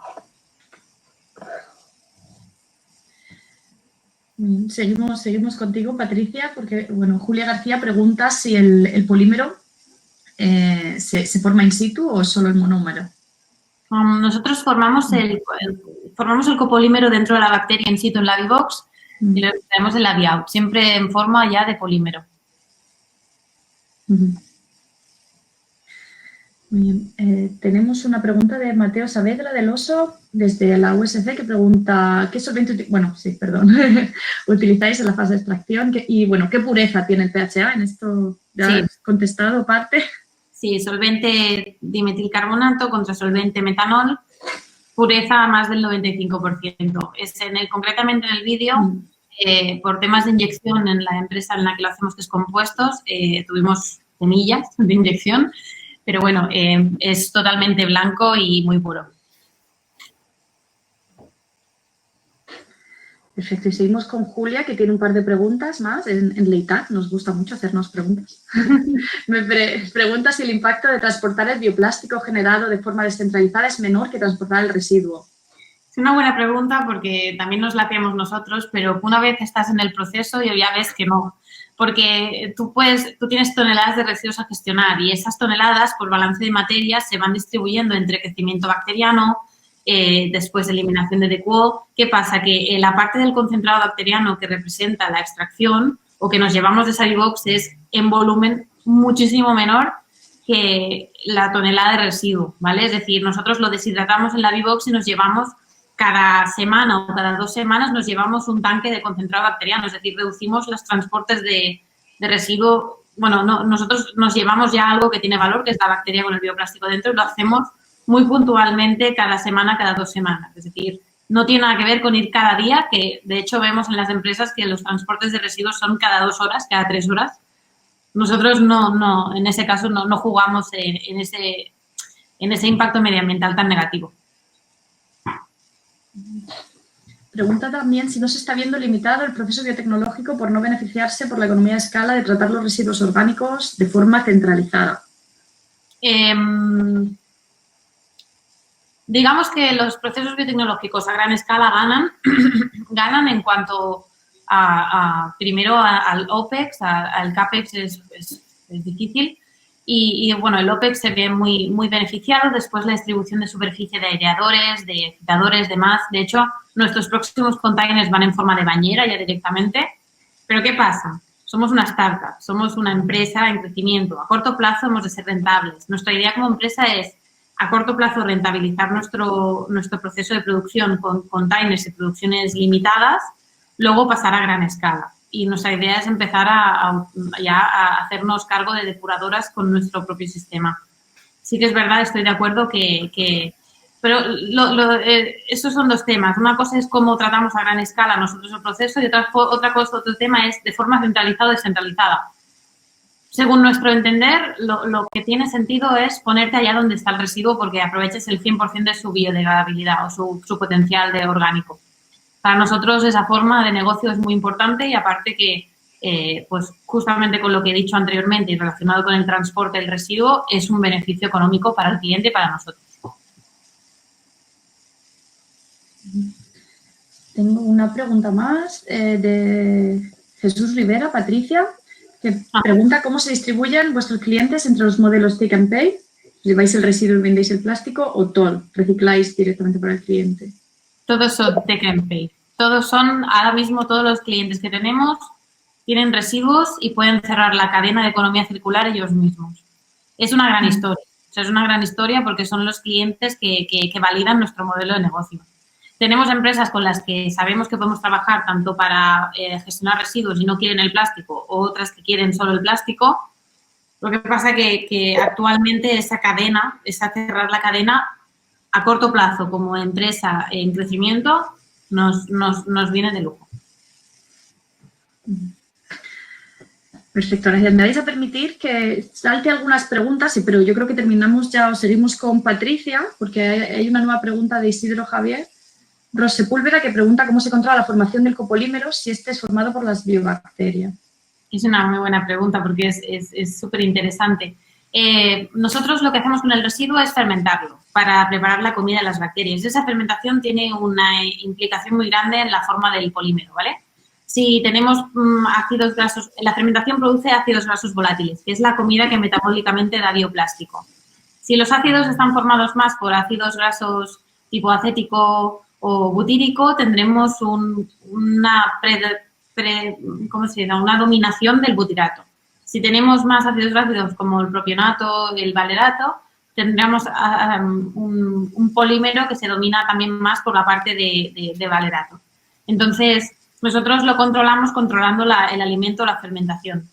Seguimos contigo, Patricia, porque bueno, Julia García pregunta si el polímero se forma in situ o solo en monómero. Nosotros formamos el copolímero dentro de la bacteria in situ en la Vivox y lo extraemos en la Viout, siempre en forma ya de polímero. Muy bien. Tenemos una pregunta de Mateo Saavedra del Oso desde la USC que pregunta ¿qué solvente utilizáis en la fase de extracción? Y bueno, ¿qué pureza tiene el PHA? En esto ya has contestado parte. Sí, solvente dimetilcarbonato contra solvente metanol, pureza más del 95%. Concretamente en el vídeo, por temas de inyección en la empresa en la que lo hacemos descompuestos, tuvimos semillas de inyección, pero bueno, es totalmente blanco y muy puro. Perfecto, y seguimos con Julia, que tiene un par de preguntas más en Leitat. Nos gusta mucho hacernos preguntas. Me pregunta si el impacto de transportar el bioplástico generado de forma descentralizada es menor que transportar el residuo. Es una buena pregunta porque también nos la hacemos nosotros, pero una vez estás en el proceso ya ves que no. porque tú tienes toneladas de residuos a gestionar y esas toneladas, por balance de materias, se van distribuyendo entre crecimiento bacteriano, después eliminación de DQO. ¿Qué pasa? Que la parte del concentrado bacteriano que representa la extracción o que nos llevamos de Salibox es en volumen muchísimo menor que la tonelada de residuo, ¿vale? Es decir, nosotros lo deshidratamos en la Vivox y nos llevamos cada semana o cada 2 semanas nos llevamos un tanque de concentrado bacteriano, es decir, reducimos los transportes de residuo. Bueno, nosotros nos llevamos ya algo que tiene valor, que es la bacteria con el bioplástico dentro, y lo hacemos muy puntualmente cada semana, cada 2 semanas. Es decir, no tiene nada que ver con ir cada día, que de hecho vemos en las empresas que los transportes de residuos son cada 2 horas, cada 3 horas. Nosotros no, en ese caso no jugamos en ese impacto medioambiental tan negativo. Pregunta también si no se está viendo limitado el proceso biotecnológico por no beneficiarse por la economía de escala de tratar los residuos orgánicos de forma centralizada. Digamos que los procesos biotecnológicos a gran escala ganan en cuanto primero al OPEX, al CAPEX es difícil y bueno, el OPEX se ve muy beneficiado, después la distribución de superficie de aireadores, de excitadores, demás. De hecho, nuestros próximos containers van en forma de bañera ya directamente. Pero ¿qué pasa? Somos una startup, somos una empresa en crecimiento. A corto plazo hemos de ser rentables. Nuestra idea como empresa es a corto plazo rentabilizar nuestro proceso de producción con containers y producciones limitadas, luego pasar a gran escala. Y nuestra idea es empezar ya a hacernos cargo de depuradoras con nuestro propio sistema. Sí que es verdad, estoy de acuerdo pero esos son 2 temas. Una cosa es cómo tratamos a gran escala nosotros el proceso y otro tema es de forma centralizada o descentralizada. Según nuestro entender, lo que tiene sentido es ponerte allá donde está el residuo porque aproveches el 100% de su biodegradabilidad o su potencial de orgánico. Para nosotros esa forma de negocio es muy importante y aparte que, pues justamente con lo que he dicho anteriormente y relacionado con el transporte del residuo, es un beneficio económico para el cliente y para nosotros. Tengo una pregunta más de Jesús Rivera, Patricia, que pregunta cómo se distribuyen vuestros clientes entre los modelos Take and Pay, lleváis el residuo y vendéis el plástico, o TOL, recicláis directamente para el cliente. Todos son Take and Pay. Ahora mismo todos los clientes que tenemos tienen residuos y pueden cerrar la cadena de economía circular ellos mismos. Es una gran historia. O sea, es una gran historia porque son los clientes que validan nuestro modelo de negocio. Tenemos empresas con las que sabemos que podemos trabajar tanto para gestionar residuos y no quieren el plástico, o otras que quieren solo el plástico. Lo que pasa que actualmente esa cerrar la cadena a corto plazo como empresa en crecimiento nos viene de lujo. Perfecto, gracias. Me vais a permitir que salte algunas preguntas, pero yo creo que terminamos ya o seguimos con Patricia, porque hay una nueva pregunta de Isidro Javier Ros Sepúlveda que pregunta cómo se controla la formación del copolímero si este es formado por las biobacterias. Es una muy buena pregunta porque es súper interesante. Nosotros lo que hacemos con el residuo es fermentarlo para preparar la comida de las bacterias. Esa fermentación tiene una implicación muy grande en la forma del polímero, ¿vale? Si tenemos ácidos grasos, la fermentación produce ácidos grasos volátiles, que es la comida que metabólicamente da bioplástico. Si los ácidos están formados más por ácidos grasos tipo acético o butírico, tendremos una dominación del butirato. Si tenemos más ácidos grasos como el propionato, el valerato, tendríamos un polímero que se domina también más por la parte de valerato. Entonces, nosotros lo controlamos controlando el alimento, la fermentación.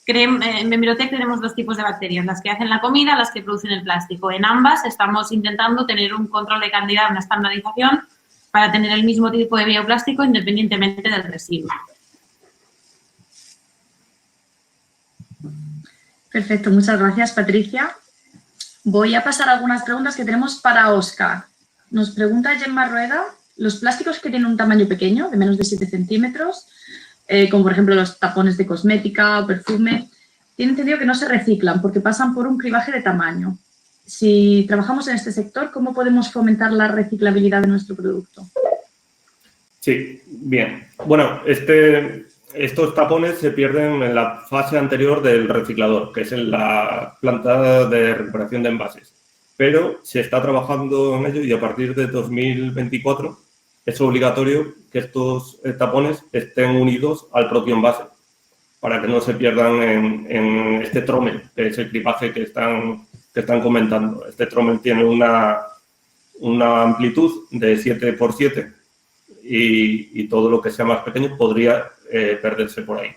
En Bemirotek tenemos 2 tipos de bacterias, las que hacen la comida, las que producen el plástico. En ambas estamos intentando tener un control de cantidad, una estandarización, para tener el mismo tipo de bioplástico independientemente del residuo. Perfecto, muchas gracias, Patricia. Voy a pasar algunas preguntas que tenemos para Óscar. Nos pregunta Gemma Rueda, los plásticos que tienen un tamaño pequeño, de menos de 7 centímetros, como por ejemplo los tapones de cosmética o perfume, tienen entendido que no se reciclan porque pasan por un cribaje de tamaño. Si trabajamos en este sector, ¿cómo podemos fomentar la reciclabilidad de nuestro producto? Sí, bien. Bueno, este estos tapones se pierden en la fase anterior del reciclador, que es en la planta de recuperación de envases. Pero se está trabajando en ello y a partir de 2024 es obligatorio que estos tapones estén unidos al propio envase para que no se pierdan en este trommel, que es el clipaje que están comentando. Este trommel tiene una amplitud de 7 por 7 y todo lo que sea más pequeño podría perderse por ahí.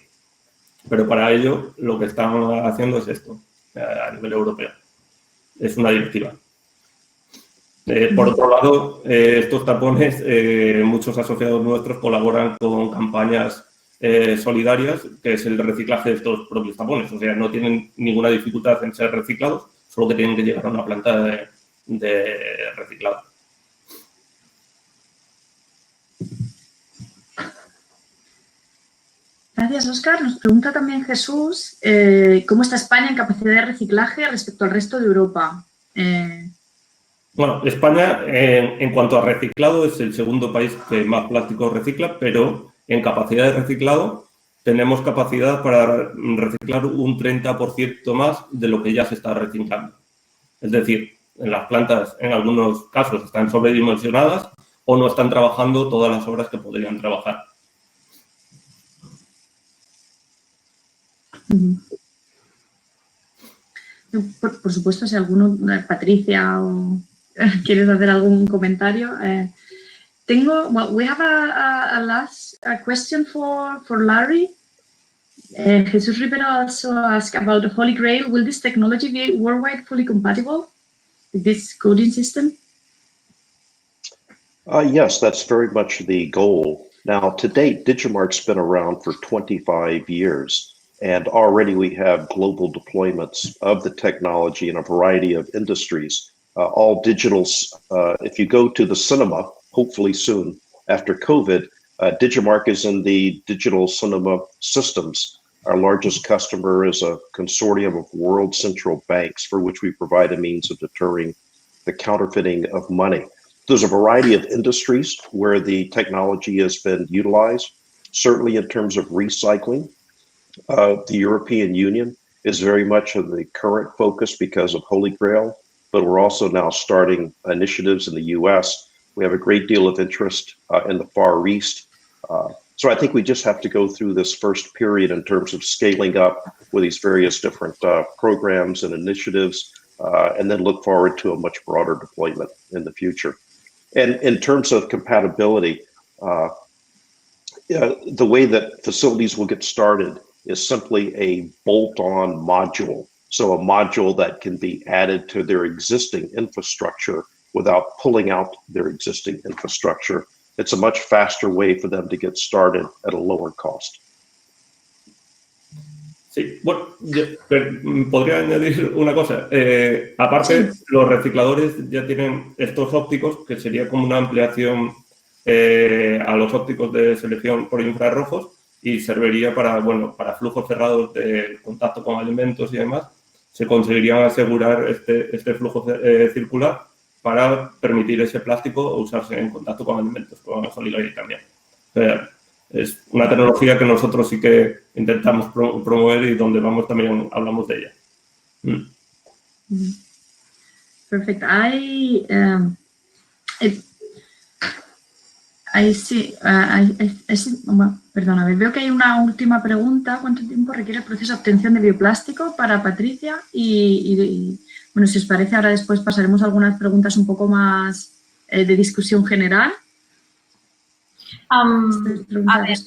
Pero para ello lo que están haciendo es esto, a nivel europeo. Es una directiva. Por otro lado, estos tapones, muchos asociados nuestros colaboran con campañas solidarias, que es el reciclaje de estos propios tapones. O sea, no tienen ninguna dificultad en ser reciclados, solo que tienen que llegar a una planta de reciclado. Gracias, Óscar. Nos pregunta también Jesús, ¿cómo está España en capacidad de reciclaje respecto al resto de Europa? Bueno, España, en cuanto a reciclado, es el segundo país que más plástico recicla, pero en capacidad de reciclado tenemos capacidad para reciclar un 30% más de lo que ya se está reciclando. Es decir, en las plantas, en algunos casos, están sobredimensionadas o no están trabajando todas las horas que podrían trabajar. Por supuesto, si alguno, Patricia, o quieres hacer algún comentario. We have a last question for Larry. Jesus Rivera also asked about the Holy Grail. Will this technology be worldwide fully compatible with this coding system? Yes, that's very much the goal. Now, to date, Digimarc's been around for 25 years. And already we have global deployments of the technology in a variety of industries, all digitals. If you go to the cinema, hopefully soon after COVID, Digimarc is in the digital cinema systems. Our largest customer is a consortium of world central banks for which we provide a means of deterring the counterfeiting of money. There's a variety of industries where the technology has been utilized, certainly in terms of recycling. The European Union is very much of the current focus because of Holy Grail, but we're also now starting initiatives in the US. We have a great deal of interest in the Far East. So I think we just have to go through this first period in terms of scaling up with these various different programs and initiatives, and then look forward to a much broader deployment in the future. And in terms of compatibility, the way that facilities will get started is simply a bolt-on module. So a module that can be added to their existing infrastructure without pulling out their existing infrastructure. It's a much faster way for them to get started at a lower cost. Sí, bueno, yo podría añadir una cosa. Aparte, sí, los recicladores ya tienen estos ópticos, que sería como una ampliación a los ópticos de selección por infrarrojos, y serviría para, bueno, para flujos cerrados de contacto con alimentos y demás. Se conseguirían asegurar este flujo circular para permitir ese plástico usarse en contacto con alimentos, con el Holy Grail también. O sea, es una tecnología que nosotros sí que intentamos promover y donde vamos también hablamos de ella. Perfect. I see, bueno, perdón, a ver, veo que hay una última pregunta. ¿Cuánto tiempo requiere el proceso de obtención de bioplástico para Patricia? Y bueno, si os parece, ahora después pasaremos a algunas preguntas un poco más de discusión general. A ver,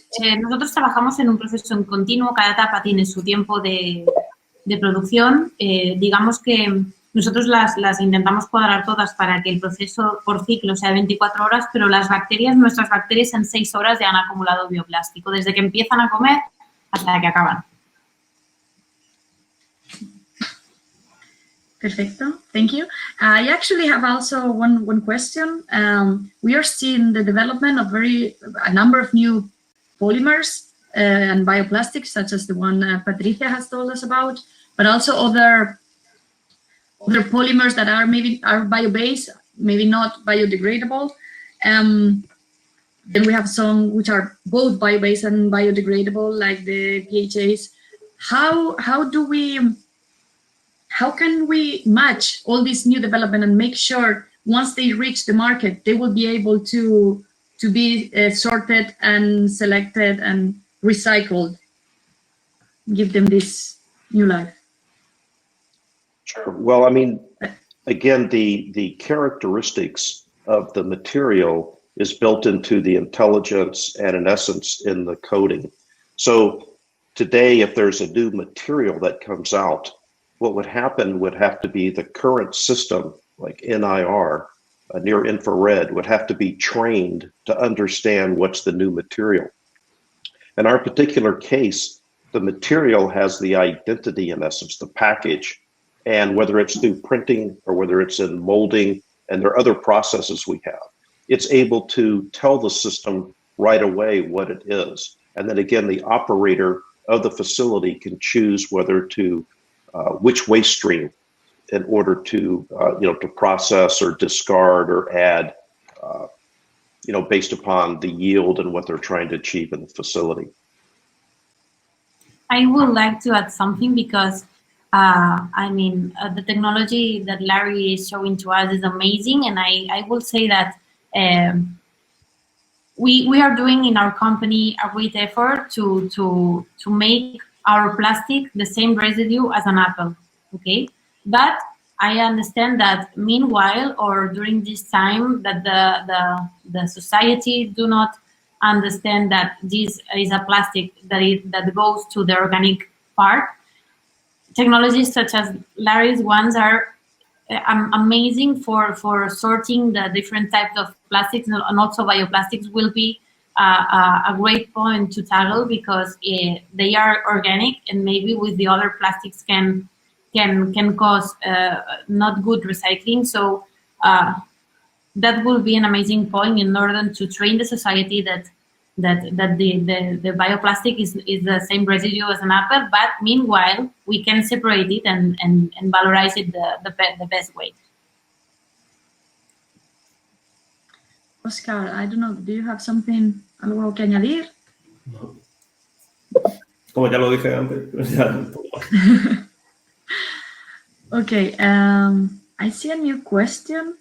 nosotros trabajamos en un proceso en continuo, cada etapa tiene su tiempo de producción. Digamos que nosotros las intentamos cuadrar todas para que el proceso por ciclo sea 24 horas, pero nuestras bacterias en 6 horas ya han acumulado bioplástico, desde que empiezan a comer hasta que acaban. Perfecto, thank you. I actually have also one question. We are seeing the development of a number of new polymers and bioplastics, such as the one Patricia has told us about, but also other polymers that are bio-based, maybe not biodegradable. Then we have some which are both bio-based and biodegradable, like the PHAs. How can we match all this new development and make sure once they reach the market, they will be able to be sorted and selected and recycled, give them this new life? Sure. Well, I mean, again, the characteristics of the material is built into the intelligence and, in essence, in the coding. So today, if there's a new material that comes out, what would happen would have to be the current system, like NIR, near infrared, would have to be trained to understand what's the new material. In our particular case, the material has the identity, in essence, the package, and whether it's through printing or whether it's in molding, and there are other processes we have, it's able to tell the system right away what it is. And then again, the operator of the facility can choose whether to, which waste stream in order to, to process or discard or add, based upon the yield and what they're trying to achieve in the facility. I would like to add something because, the technology that Larry is showing to us is amazing. And I will say that we are doing in our company a great effort to make our plastic the same residue as an apple, okay? But I understand that meanwhile, or during this time, that the society do not understand that this is a plastic that goes to the organic part. Technologies such as Larry's ones are amazing for sorting the different types of plastics, and also bioplastics will be a great point to tackle because they are organic, and maybe with the other plastics can cause not good recycling. So that will be an amazing point in order to train the society that the bioplastic is the same residue as an apple, but meanwhile we can separate it and valorize it the best way. Oscar, I don't know, do you have algo que añadir? No. Como ya lo dije antes, ya. Okay, I see a new question.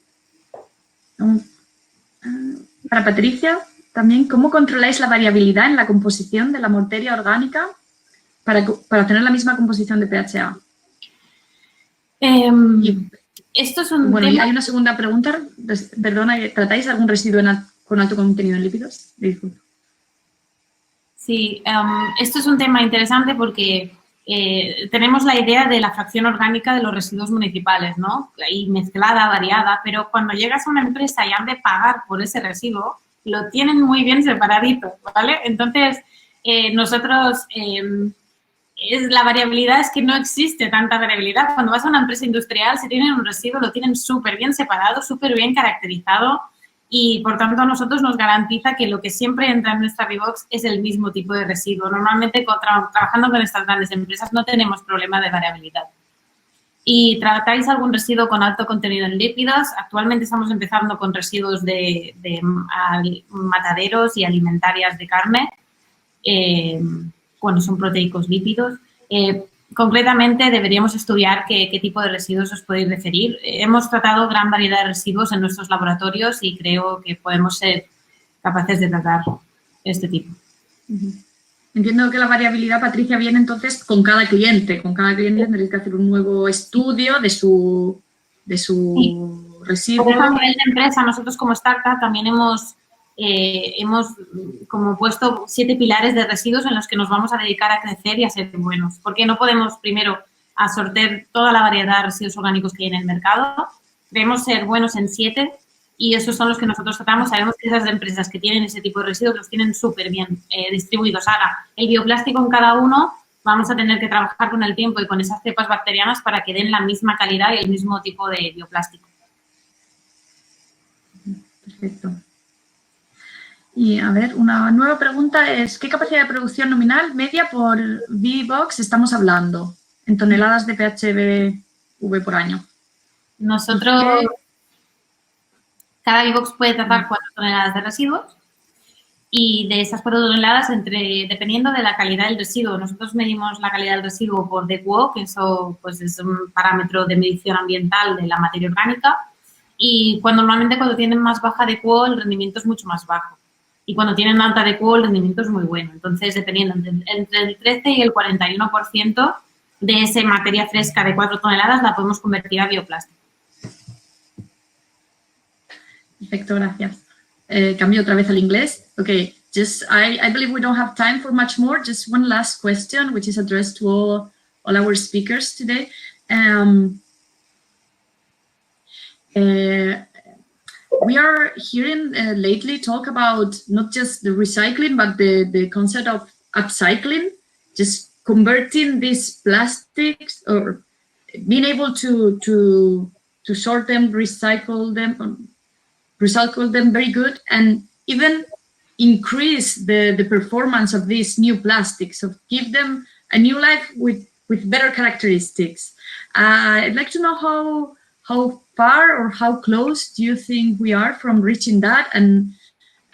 Para Patricia, también, ¿cómo controláis la variabilidad en la composición de la materia orgánica para tener la misma composición de PHA? Esto es un bueno, tema... y hay una segunda pregunta. Perdona, ¿tratáis algún residuo con alto contenido en lípidos? Disculpa. Sí, esto es un tema interesante porque tenemos la idea de la fracción orgánica de los residuos municipales, ¿no? Y mezclada, variada, pero cuando llegas a una empresa y han de pagar por ese residuo, lo tienen muy bien separadito, ¿vale? Entonces, nosotros, la variabilidad es que no existe tanta variabilidad. Cuando vas a una empresa industrial, si tienen un residuo, lo tienen súper bien separado, súper bien caracterizado y, por tanto, a nosotros nos garantiza que lo que siempre entra en nuestra Vivox es el mismo tipo de residuo. Normalmente, trabajando con estas grandes empresas, no tenemos problema de variabilidad. ¿Y tratáis algún residuo con alto contenido en lípidos? Actualmente estamos empezando con residuos de mataderos y alimentarias de carne. Son proteicos lípidos. Concretamente, deberíamos estudiar qué tipo de residuos os podéis referir. Hemos tratado gran variedad de residuos en nuestros laboratorios y creo que podemos ser capaces de tratar este tipo. Entiendo que la variabilidad, Patricia, viene entonces con cada cliente. Con cada cliente tendréis que hacer un nuevo estudio de su residuo. Por eso, a nivel de empresa, nosotros como startup también hemos como puesto 7 pilares de residuos en los que nos vamos a dedicar a crecer y a ser buenos. Porque no podemos primero absorber toda la variedad de residuos orgánicos que hay en el mercado. Debemos ser buenos en 7 y esos son los que nosotros tratamos. Sabemos que esas empresas que tienen ese tipo de residuos los tienen súper bien distribuidos. Ahora, el bioplástico en cada uno vamos a tener que trabajar con el tiempo y con esas cepas bacterianas para que den la misma calidad y el mismo tipo de bioplástico. Perfecto. Y, a ver, una nueva pregunta es, ¿qué capacidad de producción nominal media por Vivox estamos hablando en toneladas de PHV por año? Nosotros, cada Vivox puede tratar 4 toneladas de residuos y de esas fototoneladas dependiendo de la calidad del residuo. Nosotros medimos la calidad del residuo por DQO, que eso pues, es un parámetro de medición ambiental de la materia orgánica, y normalmente cuando tienen más baja DQO el rendimiento es mucho más bajo. Y cuando tienen alta DQO el rendimiento es muy bueno. Entonces, dependiendo entre el 13 y el 41% de esa materia fresca de 4 toneladas la podemos convertir a bioplástico. Perfecto, gracias. Cambio otra vez al inglés. Okay, I believe we don't have time for much more. Just one last question, which is addressed to all our speakers today. We are hearing lately talk about not just the recycling, but the concept of upcycling, just converting these plastics or being able to sort them, recycle them very good, and even increase the performance of these new plastics, so give them a new life with better characteristics. I'd like to know how far or how close do you think we are from reaching that, and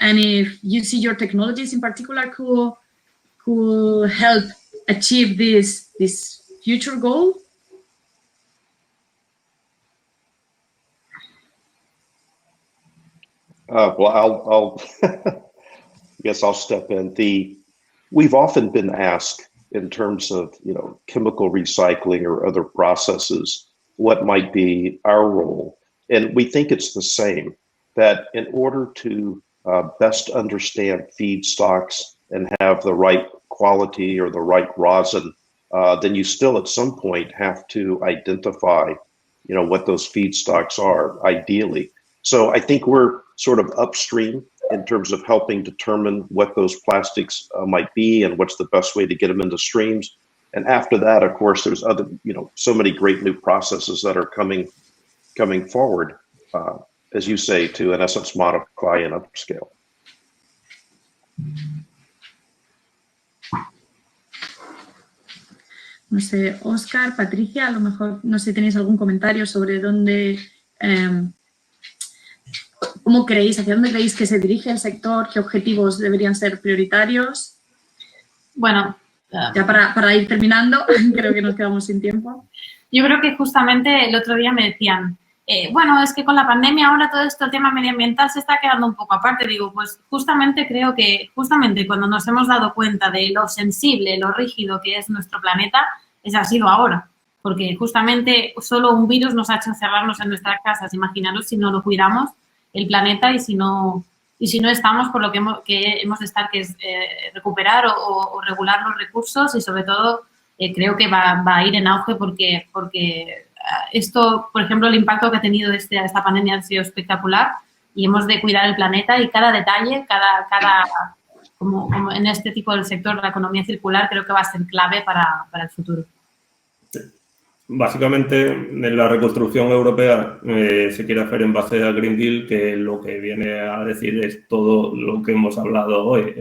if you see your technologies in particular could help achieve this future goal? Well, I'll guess I'll step in. We've often been asked in terms of, chemical recycling or other processes, what might be our role. And we think it's the same, that in order to best understand feedstocks and have the right quality or the right rosin, then you still at some point have to identify, what those feedstocks are, ideally. So I think we're sort of upstream in terms of helping determine what those plastics might be and what's the best way to get them into streams. And after that, of course, there's other, so many great new processes that are coming forward, as you say, to in essence modify and upscale. No sé, Óscar, Patricia, a lo mejor, no sé, tenéis algún comentario sobre dónde, cómo creéis, hacia dónde creéis que se dirige el sector, qué objetivos deberían ser prioritarios. Bueno, ya para ir terminando, creo que nos quedamos sin tiempo. Yo creo que justamente el otro día me decían, bueno, es que con la pandemia ahora todo esto, el tema medioambiental se está quedando un poco aparte. Digo, pues justamente creo que cuando nos hemos dado cuenta de lo sensible, lo rígido que es nuestro planeta, ha sido ahora. Porque justamente solo un virus nos ha hecho encerrarnos en nuestras casas. Imaginaros si no lo cuidamos, el planeta, y si no estamos por lo que hemos de estar, que es recuperar o regular los recursos, y sobre todo creo que va a ir en auge porque esto, por ejemplo, el impacto que ha tenido esta pandemia ha sido espectacular y hemos de cuidar el planeta, y cada detalle, como en este tipo del sector de la economía circular, creo que va a ser clave para el futuro. Básicamente, en la reconstrucción europea se quiere hacer en base al Green Deal, que lo que viene a decir es todo lo que hemos hablado hoy,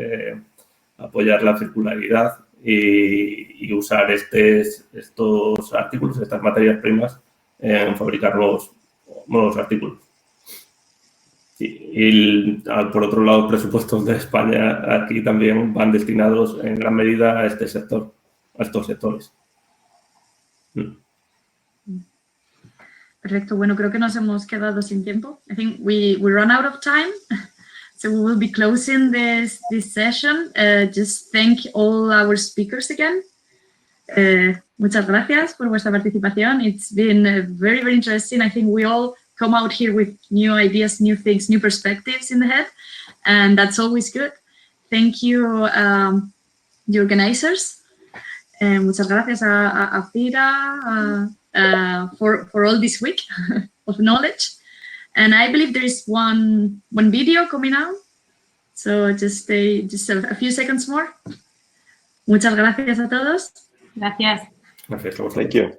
apoyar la circularidad y usar estos artículos, estas materias primas, en fabricar nuevos artículos. Y por otro lado, presupuestos de España aquí también van destinados en gran medida a este sector, a estos sectores. Perfecto. Bueno, creo que nos hemos quedado sin tiempo. I think we run out of time. So we will be closing this session. Just thank all our speakers again. Muchas gracias por vuestra participación. It's been very, very interesting. I think we all come out here with new ideas, new things, new perspectives in the head, and that's always good. Thank you, the organizers. Muchas gracias a FIRA for all this week of knowledge. And I believe there is one video coming out. So just a few seconds more. Muchas gracias a todos. Gracias. Gracias a vosotros. Thank you.